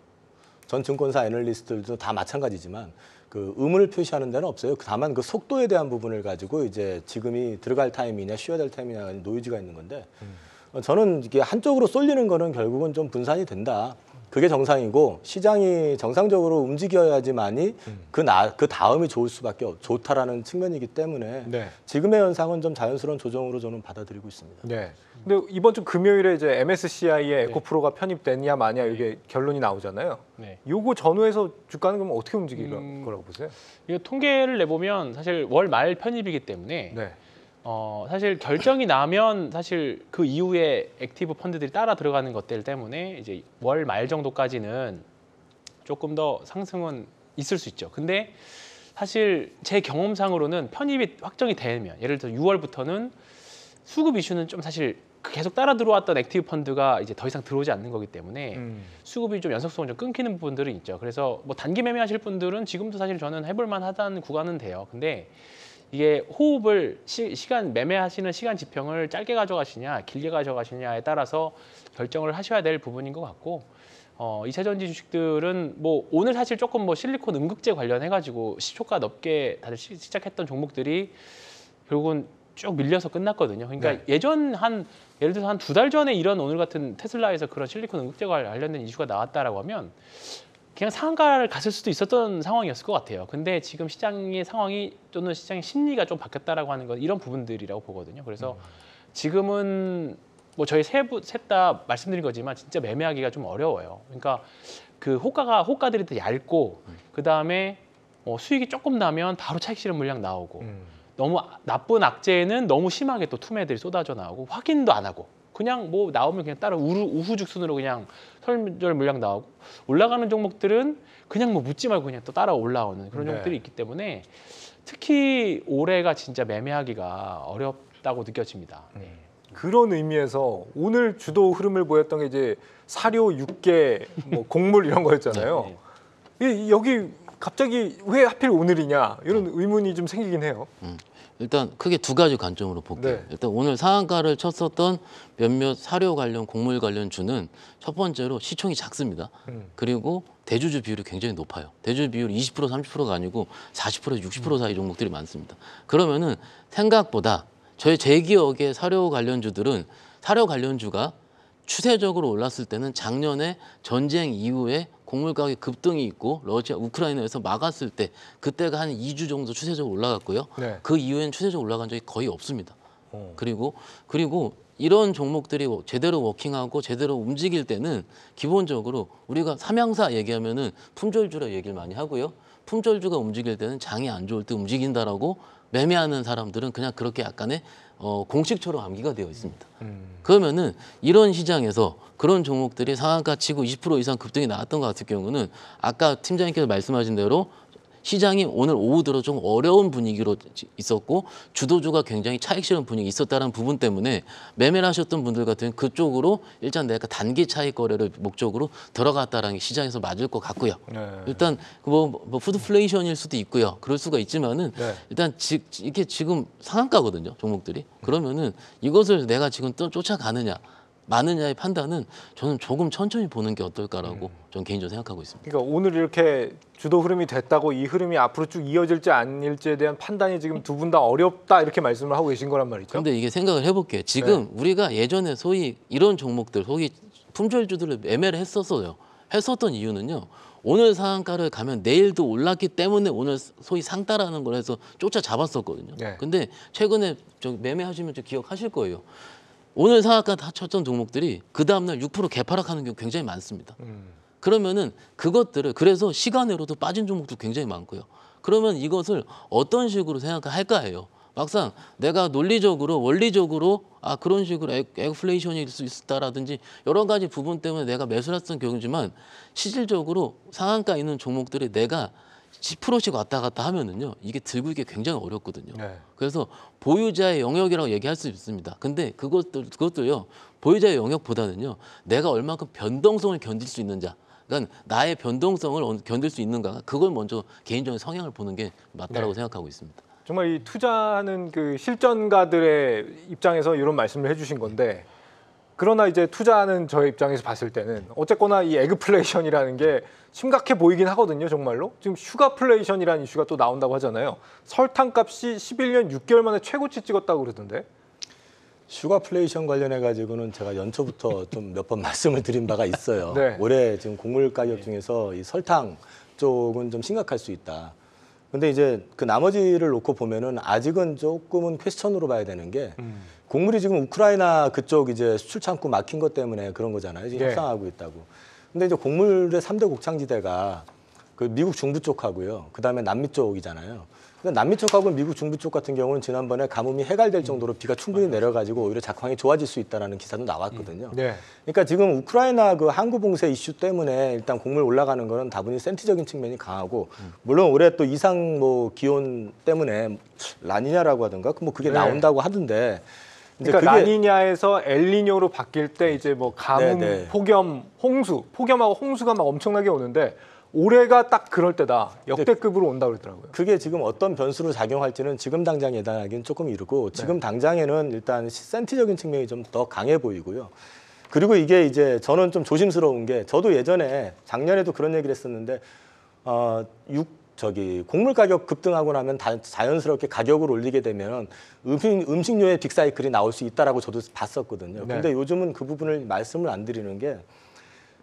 전 증권사 애널리스트들도 다 마찬가지지만 그 의문을 표시하는 데는 없어요. 다만 그 속도에 대한 부분을 가지고 이제 지금이 들어갈 타임이냐 쉬어야 될 타임이냐 노이즈가 있는 건데 저는 이게 한쪽으로 쏠리는 거는 결국은 좀 분산이 된다. 그게 정상이고 시장이 정상적으로 움직여야지만이 그 다음이 좋다라는 측면이기 때문에 네. 지금의 현상은 좀 자연스러운 조정으로 저는 받아들이고 있습니다. 네. 근데 이번 주 금요일에 이제 MSCI에 에코프로가 편입됐냐 마냐 이게 결론이 나오잖아요. 네. 요거 전후에서 주가는 그럼 어떻게 움직일 거라고 보세요? 이거 통계를 내보면 사실 월 말 편입이기 때문에 네. 사실 결정이 나면 사실 그 이후에 액티브 펀드들이 따라 들어가는 것들 때문에 이제 월 말 정도까지는 조금 더 상승은 있을 수 있죠. 근데 사실 제 경험상으로는 편입이 확정이 되면 예를 들어 6월부터는 수급 이슈는 좀 사실 계속 따라 들어왔던 액티브 펀드가 이제 더 이상 들어오지 않는 거기 때문에 수급이 좀 연속성을 좀 끊기는 부분들은 있죠. 그래서 뭐 단기 매매하실 분들은 지금도 사실 저는 해볼 만하다는 구간은 돼요. 근데 이게 호흡을 매매하시는 시간 지평을 짧게 가져가시냐 길게 가져가시냐에 따라서 결정을 하셔야 될 부분인 것 같고 2차 전지 주식들은 뭐 오늘 사실 조금 뭐 실리콘 음극재 관련해 가지고 시초가 높게 다들 시작했던 종목들이 결국은 쭉 밀려서 끝났거든요. 그러니까 네. 예를 들어서 한 2달 전에 이런 오늘 같은 테슬라에서 그런 실리콘 음극재와 관련된 이슈가 나왔다라고 하면 그냥 상한가를 갔을 수도 있었던 상황이었을 것 같아요. 근데 지금 시장의 상황이 또는 시장의 심리가 좀 바뀌었다라고 하는 건 이런 부분들이라고 보거든요. 그래서 지금은 뭐 저희 셋 다 말씀드린 거지만 진짜 매매하기가 좀 어려워요. 그러니까 그 호가들이 더 얇고 그 다음에 수익이 조금 나면 바로 차익 실현 물량 나오고 너무 나쁜 악재에는 너무 심하게 또 투매들이 쏟아져 나오고 확인도 안 하고 그냥 뭐 나오면 그냥 따로 우후죽순으로 그냥 설절 물량 나오고 올라가는 종목들은 그냥 뭐 묻지 말고 그냥 또 따라 올라오는 그런 네. 종목들이 있기 때문에 특히 올해가 진짜 매매하기가 어렵다고 느껴집니다. 네. 그런 의미에서 오늘 주도 흐름을 보였던 게 이제 사료, 육계, 뭐 곡물 이런 거였잖아요. 여기 갑자기 왜 하필 오늘이냐 이런 의문이 좀 생기긴 해요. 일단 크게 두 가지 관점으로 볼게요. 네. 일단 오늘 상한가를 쳤었던 몇몇 사료 관련, 곡물 관련 주는 첫 번째로 시총이 작습니다. 그리고 대주주 비율이 굉장히 높아요. 대주주 비율이 20%, 30%가 아니고 40%, 60% 사이 종목들이 많습니다. 그러면은 생각보다 제 기억에 사료 관련주들은 사료 관련주가 추세적으로 올랐을 때는 작년에 전쟁 이후에 곡물 가격 급등이 있고 러시아, 우크라이나에서 막았을 때 그때가 한 2주 정도 추세적으로 올라갔고요. 네. 그 이후에는 추세적으로 올라간 적이 거의 없습니다. 그리고 이런 종목들이 제대로 워킹하고 제대로 움직일 때는 기본적으로 우리가 삼양사 얘기하면은 품절주라 얘기를 많이 하고요. 품절주가 움직일 때는 장이 안 좋을 때 움직인다라고 매매하는 사람들은 그냥 그렇게 약간의 공식처럼 암기가 되어 있습니다. 그러면은 이런 시장에서 그런 종목들이 상한가 치고 20% 이상 급등이 나왔던 것 같은 경우는 아까 팀장님께서 말씀하신 대로 시장이 오늘 오후 들어 좀 어려운 분위기로 있었고 주도주가 굉장히 차익 실현 분위기 있었다는 부분 때문에 매매를 하셨던 분들 같은 경우는 그쪽으로 일단 내가 단기 차익 거래를 목적으로 들어갔다라는 게 시장에서 맞을 것 같고요. 네. 일단 뭐 푸드플레이션일 수도 있고요. 그럴 수가 있지만은 네. 일단 이게 지금 상한가거든요. 종목들이. 그러면은 이것을 내가 지금 또 쫓아가느냐 마느냐의 판단은 저는 조금 천천히 보는 게 어떨까라고 저는 개인적으로 생각하고 있습니다. 그러니까 오늘 이렇게 주도 흐름이 됐다고 이 흐름이 앞으로 쭉 이어질지 아닐지에 대한 판단이 지금 두 분 다 어렵다 이렇게 말씀을 하고 계신 거란 말이죠. 그런데 이게 생각을 해볼게요. 지금 우리가 예전에 소위 이런 종목들, 소위 품절주들을 매매를 했었던 이유는요. 오늘 상한가를 가면 내일도 올랐기 때문에 오늘 소위 상따라는 걸 해서 쫓아잡았었거든요. 네. 근데 최근에 매매하시면 좀 기억하실 거예요. 오늘 상한가 다 쳤던 종목들이 그 다음날 6% 개파락하는 경우 굉장히 많습니다. 그러면은 그것들을 그래서 시간으로도 빠진 종목도 굉장히 많고요. 그러면 이것을 어떤 식으로 생각할까예요. 막상 내가 논리적으로 원리적으로 그런 식으로 에그플레이션일 수 있다라든지 여러 가지 부분 때문에 내가 매수를 했던 경우지만 실질적으로 상한가 있는 종목들이 내가 10%씩 왔다 갔다 하면은요 이게 들고 있기 굉장히 어렵거든요. 네. 그래서 보유자의 영역이라고 얘기할 수 있습니다. 근데 그것도요 보유자의 영역보다는요 내가 얼마큼 변동성을 견딜 수 있는지, 그러니까 나의 변동성을 견딜 수 있는가, 그걸 먼저 개인적인 성향을 보는 게 맞다라고 생각하고 있습니다. 정말 이 투자하는 그 실전가들의 입장에서 이런 말씀을 해주신 건데, 그러나 이제 투자하는 저의 입장에서 봤을 때는 어쨌거나 이 에그플레이션이라는 게 심각해 보이긴 하거든요. 정말로 지금 슈가플레이션이라는 이슈가 또 나온다고 하잖아요. 설탕값이 11년 6개월 만에 최고치 찍었다고 그러던데. 슈가플레이션 관련해 가지고는 제가 연초부터 좀 몇 번 말씀을 드린 바가 있어요. 네. 올해 지금 곡물 가격 중에서 이 설탕 쪽은 좀 심각할 수 있다. 근데 이제 그 나머지를 놓고 보면은 아직은 조금은 퀘스천으로 봐야 되는 게 곡물이 지금 우크라이나 그쪽 이제 수출 창구 막힌 것 때문에 그런 거잖아요. 지금 네. 협상하고 있다고. 근데 이제 곡물의 3대 곡창지대가 그 미국 중부 쪽하고요. 그다음에 남미 쪽이잖아요. 근데 남미 쪽하고 미국 중부 쪽 같은 경우는 지난번에 가뭄이 해갈될 정도로 비가 충분히 내려가지고 오히려 작황이 좋아질 수 있다라는 기사도 나왔거든요. 네. 그러니까 지금 우크라이나 그 항구 봉쇄 이슈 때문에 일단 곡물 올라가는 거는 다분히 센티적인 측면이 강하고, 물론 올해 또 이상 뭐 기온 때문에 라니냐라고 하던가 뭐 그게 네. 나온다고 하던데. 이제 그러니까 그게 라니냐에서 엘니뇨로 바뀔 때 이제 뭐 가뭄, 네. 폭염, 홍수, 폭염하고 홍수가 막 엄청나게 오는데 올해가 딱 그럴 때다. 역대급으로 온다 그러더라고요. 그게 지금 어떤 변수로 작용할지는 지금 당장 예단하기는 조금 이르고, 지금 당장에는 일단 센티적인 측면이 좀 더 강해 보이고요. 그리고 이게 이제 저는 좀 조심스러운 게, 저도 예전에 작년에도 그런 얘기를 했었는데 곡물 가격 급등하고 나면 자연스럽게 가격을 올리게 되면 음식료의 빅사이클이 나올 수 있다라고 저도 봤었거든요. 네. 근데 요즘은 그 부분을 말씀을 안 드리는 게,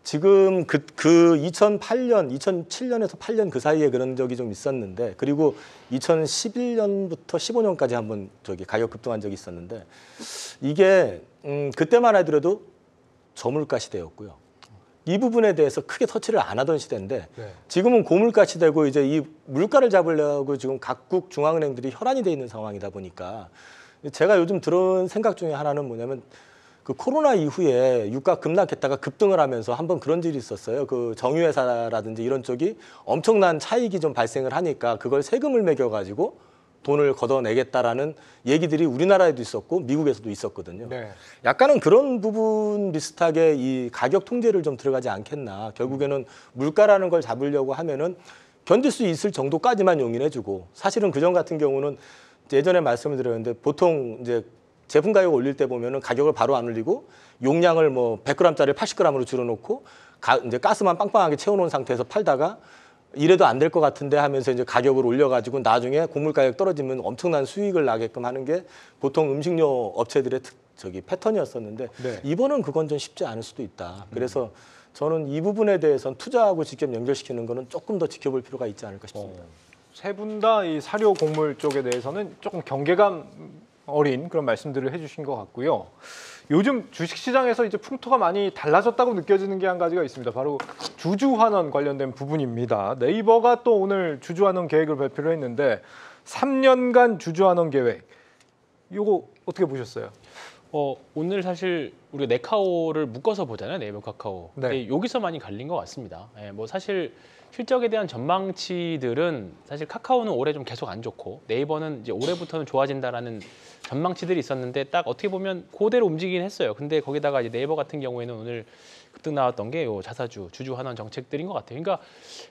지금 그 2008년, 2007년에서 8년 그 사이에 그런 적이 좀 있었는데, 그리고 2011년부터 15년까지 한번 가격 급등한 적이 있었는데, 이게 그때만 하더라도 저물가 시대였고요. 이 부분에 대해서 크게 터치를 안 하던 시대인데 네. 지금은 고물가치 되고 이제 이 물가를 잡으려고 지금 각국 중앙은행들이 혈안이 돼 있는 상황이다 보니까 제가 요즘 들은 생각 중에 하나는 뭐냐면 그 코로나 이후에 유가 급락했다가 급등을 하면서 한번 그런 일이 있었어요. 그 정유회사라든지 이런 쪽이 엄청난 차익이 좀 발생을 하니까 그걸 세금을 매겨가지고 돈을 걷어내겠다라는 얘기들이 우리나라에도 있었고 미국에서도 있었거든요. 네. 약간은 그런 부분 비슷하게 이 가격 통제를 좀 들어가지 않겠나. 결국에는 물가라는 걸 잡으려고 하면은 견딜 수 있을 정도까지만 용인해주고 사실은 그전 같은 경우는 예전에 말씀을 드렸는데 보통 이제 제품 가격 올릴 때 보면은 가격을 바로 안 올리고 용량을 뭐 100g짜리 80g으로 줄여놓고 이제 가스만 빵빵하게 채워놓은 상태에서 팔다가 이래도 안 될 것 같은데 하면서 이제 가격을 올려가지고 나중에 곡물 가격 떨어지면 엄청난 수익을 나게끔 하는 게 보통 음식료 업체들의 패턴이었었는데 네. 이번은 그건 좀 쉽지 않을 수도 있다. 그래서 저는 이 부분에 대해서는 투자하고 직접 연결시키는 거는 조금 더 지켜볼 필요가 있지 않을까 싶습니다. 세 분 다 이 사료 곡물 쪽에 대해서는 조금 경계감 어린 그런 말씀들을 해주신 것 같고요. 요즘 주식시장에서 이제 풍토가 많이 달라졌다고 느껴지는 게 한 가지가 있습니다. 바로 주주환원 관련된 부분입니다. 네이버가 또 오늘 주주환원 계획을 발표를 했는데 3년간 주주환원 계획. 이거 어떻게 보셨어요? 오늘 사실 우리가 네카오를 묶어서 보잖아요. 네이버 카카오. 네. 근데 여기서 많이 갈린 것 같습니다. 뭐 사실 실적에 대한 전망치들은 사실 카카오는 올해 좀 계속 안 좋고 네이버는 이제 올해부터는 좋아진다라는 전망치들이 있었는데 딱 어떻게 보면 그대로 움직이긴 했어요. 근데 거기다가 이제 네이버 같은 경우에는 오늘 급등 나왔던 게 요 자사주, 주주 환원 정책들인 것 같아요. 그러니까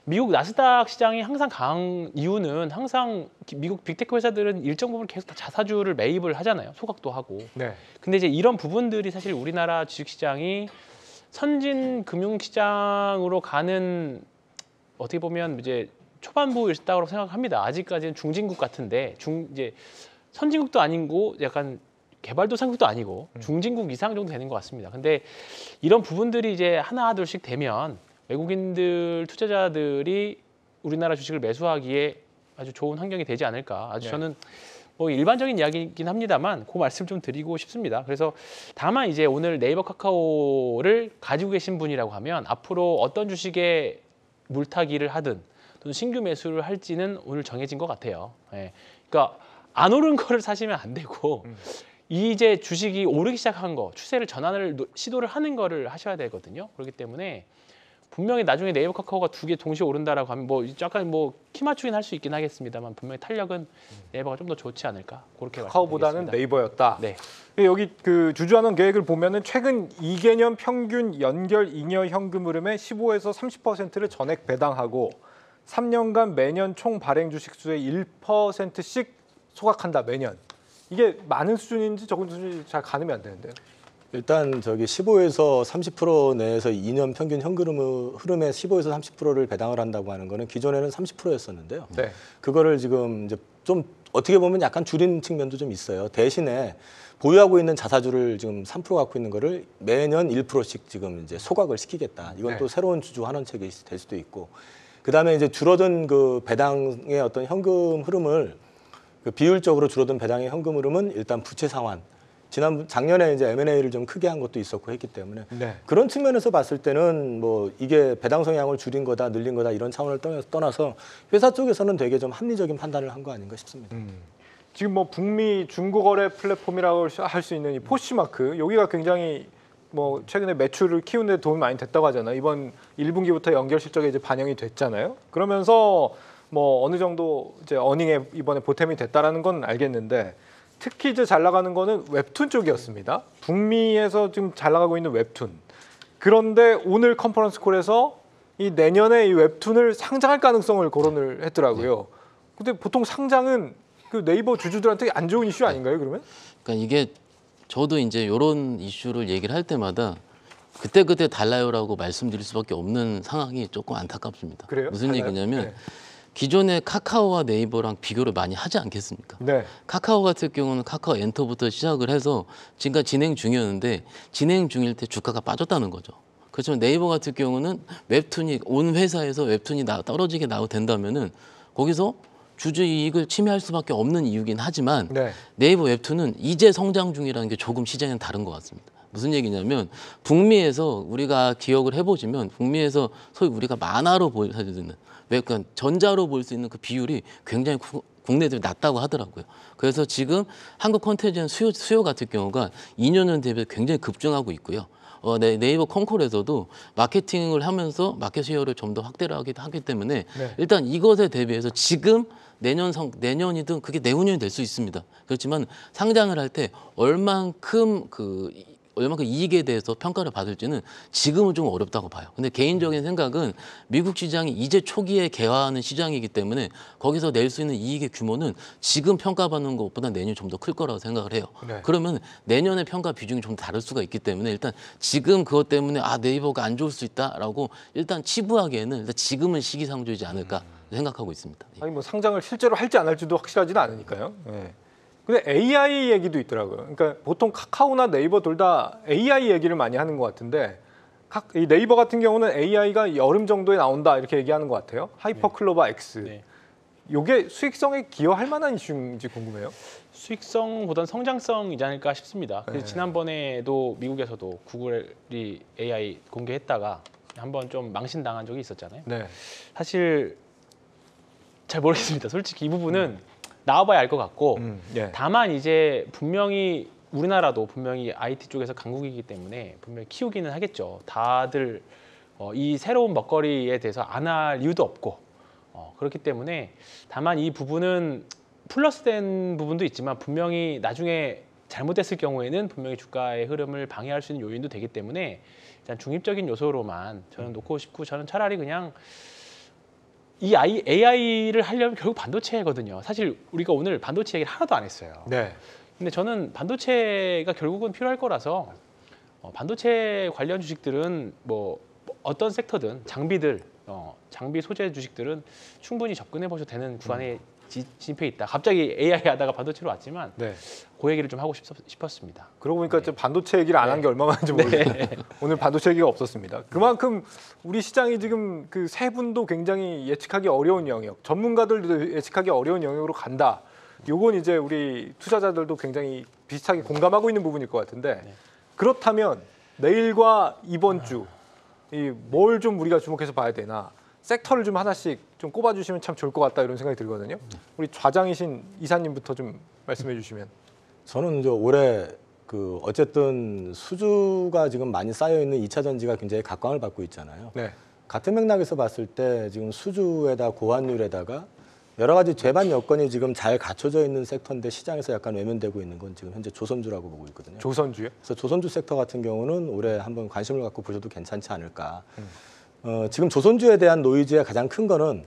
미국 나스닥 시장이 항상 강한 이유는 항상 미국 빅테크 회사들은 일정 부분 계속 다 자사주를 매입을 하잖아요. 소각도 하고. 네. 근데 이제 이런 부분들이 사실 우리나라 주식시장이 선진 금융시장으로 가는 어떻게 보면 이제 초반부였다고 생각합니다. 아직까지는 중진국 같은데 이제 선진국도 아니고 약간 개발도상국도 아니고 중진국 이상 정도 되는 것 같습니다. 근데 이런 부분들이 이제 하나 둘씩 되면 외국인들 투자자들이 우리나라 주식을 매수하기에 아주 좋은 환경이 되지 않을까. 아주 네. 저는 뭐 일반적인 이야기이긴 합니다만 그 말씀 좀 드리고 싶습니다. 그래서 다만 이제 오늘 네이버 카카오를 가지고 계신 분이라고 하면 앞으로 어떤 주식에 물타기를 하든 또는 신규 매수를 할지는 오늘 정해진 것 같아요. 예. 그러니까 안 오른 거를 사시면 안 되고 이제 주식이 오르기 시작한 거 추세를 전환을 시도를 하는 거를 하셔야 되거든요. 그렇기 때문에 분명히 나중에 네이버 카카오가 두 개 동시에 오른다라고 하면 뭐 약간 뭐 키 맞추긴 할 수 있긴 하겠습니다만 분명히 탄력은 네이버가 좀 더 좋지 않을까 그렇게 카카오보다는 말씀드리겠습니다. 네이버였다. 네. 여기 그 주주환원 계획을 보면은 최근 2개년 평균 연결 잉여 현금 흐름의 15에서 30%를 전액 배당하고 3년간 매년 총 발행 주식 수의 1%씩 소각한다 매년. 이게 많은 수준인지 적은 수준인지 잘 가늠이 안 되는데요. 일단 15에서 30% 내에서 2년 평균 현금 흐름의 15에서 30%를 배당을 한다고 하는 거는 기존에는 30%였었는데요. 네. 그거를 지금 이제 좀 어떻게 보면 약간 줄인 측면도 좀 있어요. 대신에 보유하고 있는 자사주를 지금 3% 갖고 있는 거를 매년 1%씩 지금 이제 소각을 시키겠다. 이건 네. 또 새로운 주주 환원책이 될 수도 있고. 그다음에 이제 줄어든 그 배당의 어떤 현금 흐름을 그 비율적으로 줄어든 배당의 현금 흐름은 일단 부채 상환. 작년에 이제 M&A를 좀 크게 한 것도 있었고 했기 때문에 네. 그런 측면에서 봤을 때는 뭐 이게 배당 성향을 줄인 거다, 늘린 거다 이런 차원을 떠나서 회사 쪽에서는 되게 좀 합리적인 판단을 한 거 아닌가 싶습니다. 지금 뭐 북미 중고거래 플랫폼이라고 할 수 있는 이 포시마크 여기가 굉장히 뭐 최근에 매출을 키우는 데 도움이 많이 됐다고 하잖아요. 이번 1분기부터 연결 실적에 이제 반영이 됐잖아요. 그러면서 뭐 어느 정도 이제 어닝에 이번에 보탬이 됐다라는 건 알겠는데 특히 이제 잘 나가는 거는 웹툰 쪽이었습니다. 북미에서 지금 잘 나가고 있는 웹툰. 그런데 오늘 컨퍼런스 콜에서 이 내년에 이 웹툰을 상장할 가능성을 거론을 했더라고요. 근데 보통 상장은 그 네이버 주주들한테 안 좋은 이슈 아닌가요, 그러면? 그러니까 이게 저도 이제 이런 이슈를 얘기를 할 때마다 그때 달라요라고 말씀드릴 수밖에 없는 상황이 조금 안타깝습니다. 그래요? 무슨 달라요? 얘기냐면 네. 기존의 카카오와 네이버랑 비교를 많이 하지 않겠습니까? 네. 카카오 같은 경우는 카카오 엔터부터 시작을 해서 지금까지 진행 중이었는데 진행 중일 때 주가가 빠졌다는 거죠. 그렇지만 네이버 같은 경우는 웹툰이 온 회사에서 웹툰이 떨어지게 나오게 된다면은 거기서 주주 이익을 침해할 수밖에 없는 이유긴 하지만 네. 네이버 웹툰은 이제 성장 중이라는 게 조금 시장은 다른 것 같습니다. 무슨 얘기냐면 북미에서 우리가 기억을 해보시면 북미에서 소위 우리가 만화로 볼 수 있는 그러니까 전자로 볼 수 있는 그 비율이 굉장히 국내 대비 낮다고 하더라고요. 그래서 지금 한국 콘텐츠 수요 같은 경우가 2년 전 대비 굉장히 급증하고 있고요. 네이버 콩콜에서도 마케팅을 하면서 마켓 쉐어를 좀 더 확대를 하기 때문에 네. 일단 이것에 대비해서 지금 내년이든 그게 내후년이 될 수 있습니다. 그렇지만 상장을 할 때 얼만큼 이익에 대해서 평가를 받을지는 지금은 좀 어렵다고 봐요. 근데 개인적인 생각은 미국 시장이 이제 초기에 개화하는 시장이기 때문에 거기서 낼 수 있는 이익의 규모는 지금 평가받는 것보다 내년이 좀 더 클 거라고 생각을 해요. 네. 그러면 내년의 평가 비중이 좀 다를 수가 있기 때문에 일단 지금 그것 때문에 네이버가 안 좋을 수 있다라고 일단 치부하기에는 일단 지금은 시기상조이지 않을까 생각하고 있습니다. 아니 뭐 상장을 실제로 할지 안 할지도 확실하지는 않으니까요. 네. 근데 AI 얘기도 있더라고요. 그러니까 보통 카카오나 네이버 둘 다 AI 얘기를 많이 하는 것 같은데 이 네이버 같은 경우는 AI가 여름 정도에 나온다 이렇게 얘기하는 것 같아요. 하이퍼클로바 X. 네. 이게 수익성에 기여할 만한 이슈인지 궁금해요. 수익성보다는 성장성이지 않을까 싶습니다. 그래서 네. 지난번에도 미국에서도 구글이 AI 공개했다가 한번 좀 망신당한 적이 있었잖아요. 네. 사실 잘 모르겠습니다. 솔직히 이 부분은 나와봐야 알 것 같고 예. 다만 이제 분명히 우리나라도 분명히 IT 쪽에서 강국이기 때문에 분명히 키우기는 하겠죠. 다들 이 새로운 먹거리에 대해서 안 할 이유도 없고 그렇기 때문에 다만 이 부분은 플러스된 부분도 있지만 분명히 나중에 잘못됐을 경우에는 분명히 주가의 흐름을 방해할 수 있는 요인도 되기 때문에 일단 중립적인 요소로만 저는 놓고 싶고 저는 차라리 그냥 이 AI를 하려면 결국 반도체거든요. 사실 우리가 오늘 반도체 얘기를 하나도 안 했어요. 네. 근데 저는 반도체가 결국은 필요할 거라서 반도체 관련 주식들은 뭐 어떤 섹터든 장비 소재 주식들은 충분히 접근해 보셔도 되는 구간에 진입해 있다. 갑자기 AI 하다가 반도체로 왔지만 네. 그 얘기를 좀 하고 싶었습니다. 그러고 보니까 좀 반도체 얘기를 안 한 게 얼마 만인지 모르겠어요. 오늘 반도체 얘기가 없었습니다. 그만큼 우리 시장이 지금 그 세 분도 굉장히 예측하기 어려운 영역, 전문가들도 예측하기 어려운 영역으로 간다. 요건 이제 우리 투자자들도 굉장히 비슷하게 공감하고 있는 부분일 것 같은데 그렇다면 내일과 이번 주 뭘 좀 우리가 주목해서 봐야 되나? 섹터를 좀 하나씩 좀 꼽아주시면 참 좋을 것 같다 이런 생각이 들거든요. 우리 좌장이신 이사님부터 좀 말씀해 주시면. 저는 이제 올해 어쨌든 수주가 지금 많이 쌓여 있는 2차 전지가 굉장히 각광을 받고 있잖아요. 네. 같은 맥락에서 봤을 때 지금 수주에다 고환율에다가 여러 가지 제반 여건이 지금 잘 갖춰져 있는 섹터인데 시장에서 약간 외면되고 있는 건 지금 현재 조선주라고 보고 있거든요. 조선주요? 그래서 조선주 섹터 같은 경우는 올해 한번 관심을 갖고 보셔도 괜찮지 않을까. 지금 조선주에 대한 노이즈의 가장 큰 거는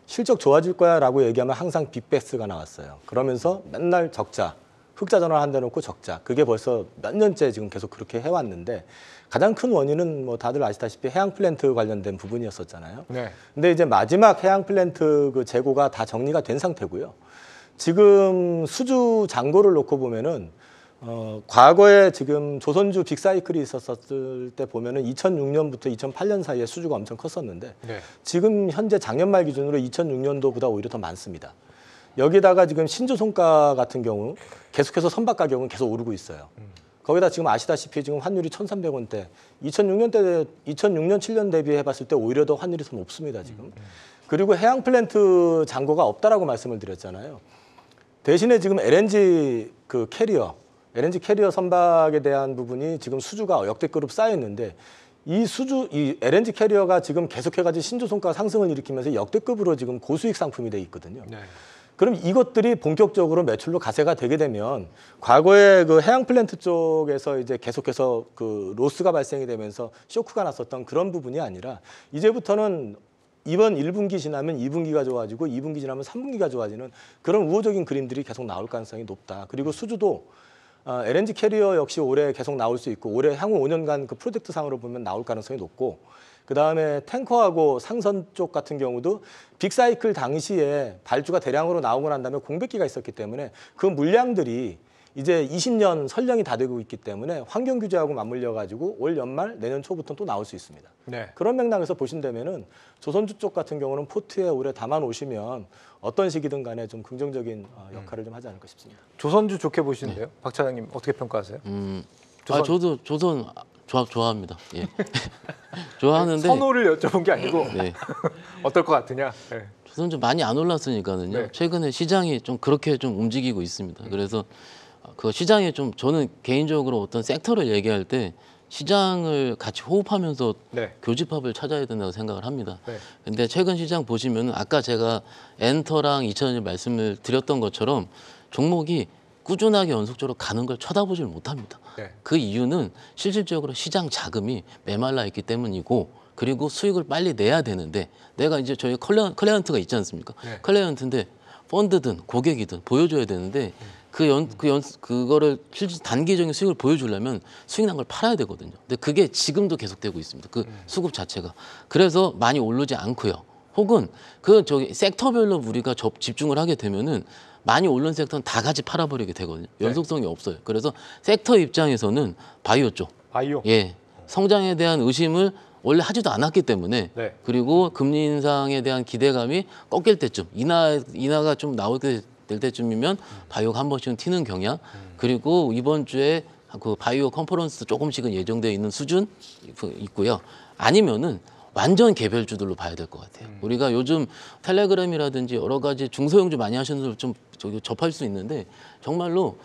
실적 좋아질 거야라고 얘기하면 항상 빅베스가 나왔어요. 그러면서 맨날 적자, 흑자 전환 한다 놓고 적자. 그게 벌써 몇 년째 지금 계속 그렇게 해왔는데 가장 큰 원인은 뭐 다들 아시다시피 해양 플랜트 관련된 부분이었었잖아요. 네. 근데 이제 마지막 해양 플랜트 그 재고가 다 정리가 된 상태고요. 지금 수주 잔고를 놓고 보면은 과거에 지금 조선주 빅사이클이 있었을 때 보면은 2006년부터 2008년 사이에 수주가 엄청 컸었는데 네. 지금 현재 작년 말 기준으로 2006년도보다 오히려 더 많습니다. 여기다가 지금 신조선가 같은 경우 계속해서 선박 가격은 계속 오르고 있어요. 거기다 지금 아시다시피 지금 환율이 1,300원대, 2006년 7년 대비해 봤을 때 오히려 더 환율이 더 높습니다, 지금. 그리고 해양 플랜트 잔고가 없다라고 말씀을 드렸잖아요. 대신에 지금 LNG 캐리어 선박에 대한 부분이 지금 수주가 역대급으로 쌓여 있는데 이 LNG 캐리어가 지금 계속해가지고 신조선가 상승을 일으키면서 역대급으로 지금 고수익 상품이 돼 있거든요. 네. 그럼 이것들이 본격적으로 매출로 가세가 되게 되면 과거에 그 해양 플랜트 쪽에서 이제 계속해서 그 로스가 발생이 되면서 쇼크가 났었던 그런 부분이 아니라 이제부터는 이번 1분기 지나면 2분기가 좋아지고 2분기 지나면 3분기가 좋아지는 그런 우호적인 그림들이 계속 나올 가능성이 높다. 그리고 수주도 LNG 캐리어 역시 올해 계속 나올 수 있고 올해 향후 5년간 그 프로젝트 상으로 보면 나올 가능성이 높고 그다음에 탱커하고 상선 쪽 같은 경우도 빅사이클 당시에 발주가 대량으로 나오고 난 다음에 공백기가 있었기 때문에 그 물량들이 이제 20년 설령이 다 되고 있기 때문에 환경 규제하고 맞물려 가지고 올 연말 내년 초부터 또 나올 수 있습니다. 네. 그런 맥락에서 보신다면은 조선주 쪽 같은 경우는 포트에 올해 담아 놓으시면 어떤 시기든 간에 좀 긍정적인 역할을 좀 하지 않을까 싶습니다. 조선주 좋게 보시는데요? 박 차장님 어떻게 평가하세요? 조선. 저도 조선 좋아합니다. 예. 좋아하는데 선호를 여쭤본 게 아니고 네. 어떨 것 같으냐. 네. 조선 좀 많이 안 올랐으니까는요. 네. 최근에 시장이 좀 그렇게 좀 움직이고 있습니다. 그래서 그 시장에 좀 저는 개인적으로 어떤 섹터를 얘기할 때 시장을 같이 호흡하면서 네. 교집합을 찾아야 된다고 생각을 합니다. 네. 근데 최근 시장 보시면은 아까 제가 엔터랑 2000년 말씀을 드렸던 것처럼 종목이 꾸준하게 연속적으로 가는 걸 쳐다보질 못합니다. 네. 그 이유는 실질적으로 시장 자금이 메말라 있기 때문이고 그리고 수익을 빨리 내야 되는데 내가 이제 저희 클라이언트가 있지 않습니까? 네. 클라이언트인데 펀드든 고객이든 보여줘야 되는데 그거를 실질 단기적인 수익을 보여주려면 수익 난 걸 팔아야 되거든요. 근데 그게 지금도 계속되고 있습니다. 그 수급 자체가. 그래서 많이 오르지 않고요. 혹은 섹터별로 우리가 집중을 하게 되면은 많이 오른 섹터는 다 같이 팔아버리게 되거든요. 연속성이 없어요. 그래서 섹터 입장에서는 바이오 쪽, 바이오. 예, 성장에 대한 의심을 원래 하지도 않았기 때문에 네. 그리고 금리 인상에 대한 기대감이 꺾일 때쯤 인하가 좀 나오게 될 때쯤이면 바이오가 한 번씩은 튀는 경향 그리고 이번 주에 그 바이오 컨퍼런스 조금씩은 예정되어 있는 수준 있고요. 아니면은 완전 개별주들로 봐야 될 것 같아요. 우리가 요즘 텔레그램이라든지 여러 가지 중소형주 많이 하시는 분들 좀 접할 수 있는데 정말로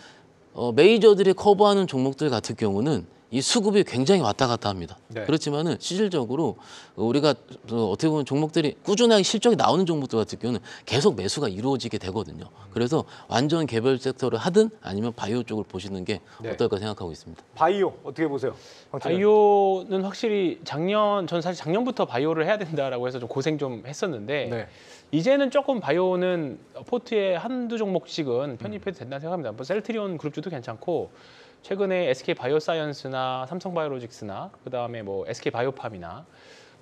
메이저들이 커버하는 종목들 같은 경우는 이 수급이 굉장히 왔다 갔다 합니다. 네. 그렇지만은 실질적으로 우리가 어떻게 보면 종목들이 꾸준하게 실적이 나오는 종목들 같은 경우는 계속 매수가 이루어지게 되거든요. 그래서 완전 개별 섹터를 하든 아니면 바이오 쪽을 보시는 게 네. 어떨까 생각하고 있습니다. 바이오 어떻게 보세요? 바이오는 확실히 저는 사실 작년부터 바이오를 해야 된다라고 해서 좀 고생 좀 했었는데 네. 이제는 조금 바이오는 포트에 한두 종목씩은 편입해도 된다고 생각합니다. 뭐 셀트리온 그룹주도 괜찮고 최근에 SK 바이오사이언스나 삼성바이오로직스나 그다음에 뭐 SK 바이오팜이나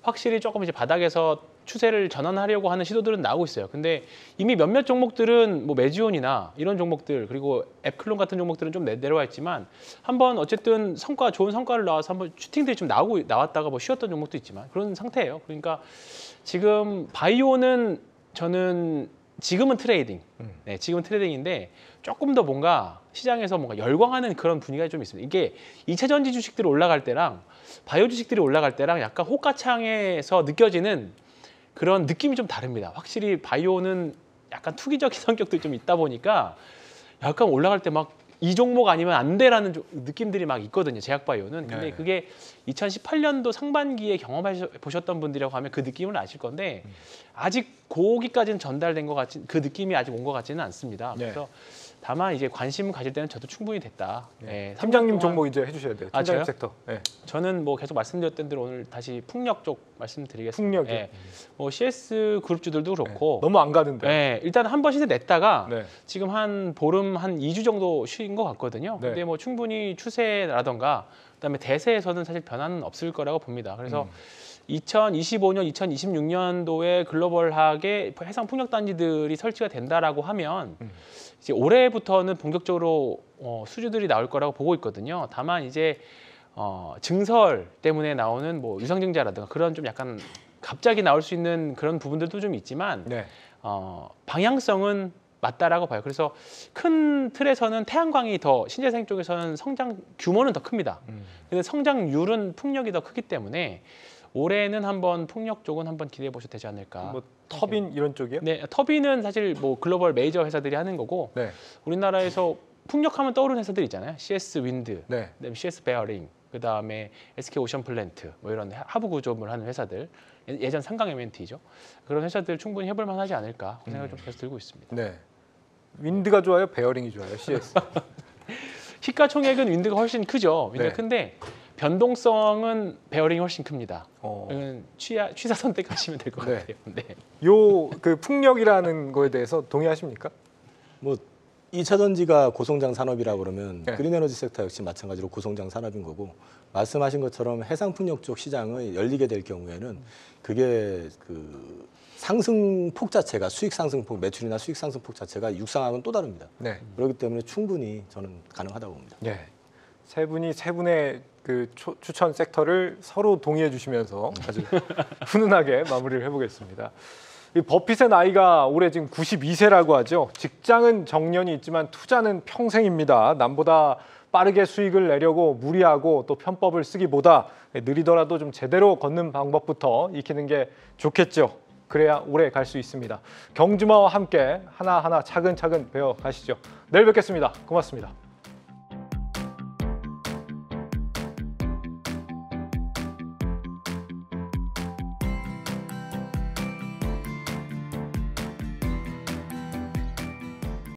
확실히 조금 이제 바닥에서 추세를 전환하려고 하는 시도들은 나오고 있어요. 근데 이미 몇몇 종목들은 뭐 메지온이나 이런 종목들 그리고 앱클론 같은 종목들은 좀 내려와 있지만 한번 어쨌든 좋은 성과를 나와서 한번 슈팅들이 좀 나왔다가 뭐 쉬었던 종목도 있지만 그런 상태예요. 그러니까 지금 바이오는 저는 지금은 트레이딩, 네, 지금은 트레이딩인데 조금 더 뭔가 시장에서 뭔가 열광하는 그런 분위기가 좀 있습니다. 이게 2차 전지 주식들이 올라갈 때랑 바이오 주식들이 올라갈 때랑 약간 호가창에서 느껴지는 그런 느낌이 좀 다릅니다. 확실히 바이오는 약간 투기적인 성격도 좀 있다 보니까 약간 올라갈 때 막 이 종목 아니면 안 돼라는 느낌들이 막 있거든요. 제약바이오는. 근데 네. 그게 2018년도 상반기에 경험해보셨던 분들이라고 하면 그 느낌을 아실 건데 아직 거기까지는 전달된 것 같지 그 느낌이 아직 온 것 같지는 않습니다. 네. 그래서 다만 이제 관심을 가질 때는 저도 충분히 됐다. 네, 팀장님 3년 동안 종목 이제 해주셔야 돼요. 팀장님 저요? 섹터. 네. 저는 뭐 계속 말씀드렸던 대로 오늘 다시 풍력 쪽 말씀드리겠습니다. 풍력이요? 예. 뭐 CS 그룹주들도 그렇고 너무 안 가는데. 예, 일단 한 번 시세 냈다가 네. 지금 한 보름 한 2주 정도 쉰 것 같거든요. 네. 근데 뭐 충분히 추세라던가 그다음에 대세에서는 사실 변화는 없을 거라고 봅니다. 그래서 2025년, 2026년도에 글로벌하게 해상 풍력 단지들이 설치가 된다라고 하면 이제 올해부터는 본격적으로 수주들이 나올 거라고 보고 있거든요. 다만 이제 증설 때문에 나오는 뭐 유상증자라든가 그런 좀 약간 갑자기 나올 수 있는 그런 부분들도 좀 있지만 네. 방향성은 맞다라고 봐요. 그래서 큰 틀에서는 태양광이 더 신재생 쪽에서는 성장 규모는 더 큽니다. 근데 성장률은 풍력이 더 크기 때문에 올해는 한번 풍력 쪽은 한번 기대해 보셔도 되지 않을까. 뭐 터빈 이런 쪽이요? 네, 터빈은 사실 뭐 글로벌 메이저 회사들이 하는 거고 네. 우리나라에서 풍력하면 떠오르는 회사들 있잖아요. CS 윈드, 네. 그다음에 CS 베어링, 그다음에 SK 오션 플랜트 뭐 이런 하부 구조물 하는 회사들 예전 삼강 M&T죠. 그런 회사들 충분히 해볼 만하지 않을까 그 생각을 좀 계속 들고 있습니다. 네. 윈드가 좋아요? 베어링이 좋아요? CS. 시가총액은 윈드가 훨씬 크죠. 윈드가 네. 큰데 변동성은 베어링이 훨씬 큽니다. 어. 이건 취사 선택하시면 될 것 네. 같아요. 네. 요 그 풍력이라는 거에 대해서 동의하십니까? 뭐 2차 전지가 고성장 산업이라 그러면 네. 그린에너지 sek터 역시 마찬가지로 고성장 산업인 거고 말씀하신 것처럼 해상풍력 쪽 시장을 열리게 될 경우에는 그게 그 상승폭 자체가 수익 상승폭 매출이나 수익 상승폭 자체가 육상하고는 또 다릅니다. 네. 그렇기 때문에 충분히 저는 가능하다고 봅니다. 네. 세 분의 그 추천 섹터를 서로 동의해 주시면서 아주 훈훈하게 마무리를 해보겠습니다. 이 버핏의 나이가 올해 지금 92세라고 하죠. 직장은 정년이 있지만 투자는 평생입니다. 남보다 빠르게 수익을 내려고 무리하고 또 편법을 쓰기보다 느리더라도 좀 제대로 걷는 방법부터 익히는 게 좋겠죠. 그래야 오래 갈 수 있습니다. 경주마와 함께 하나하나 차근차근 배워가시죠. 내일 뵙겠습니다. 고맙습니다.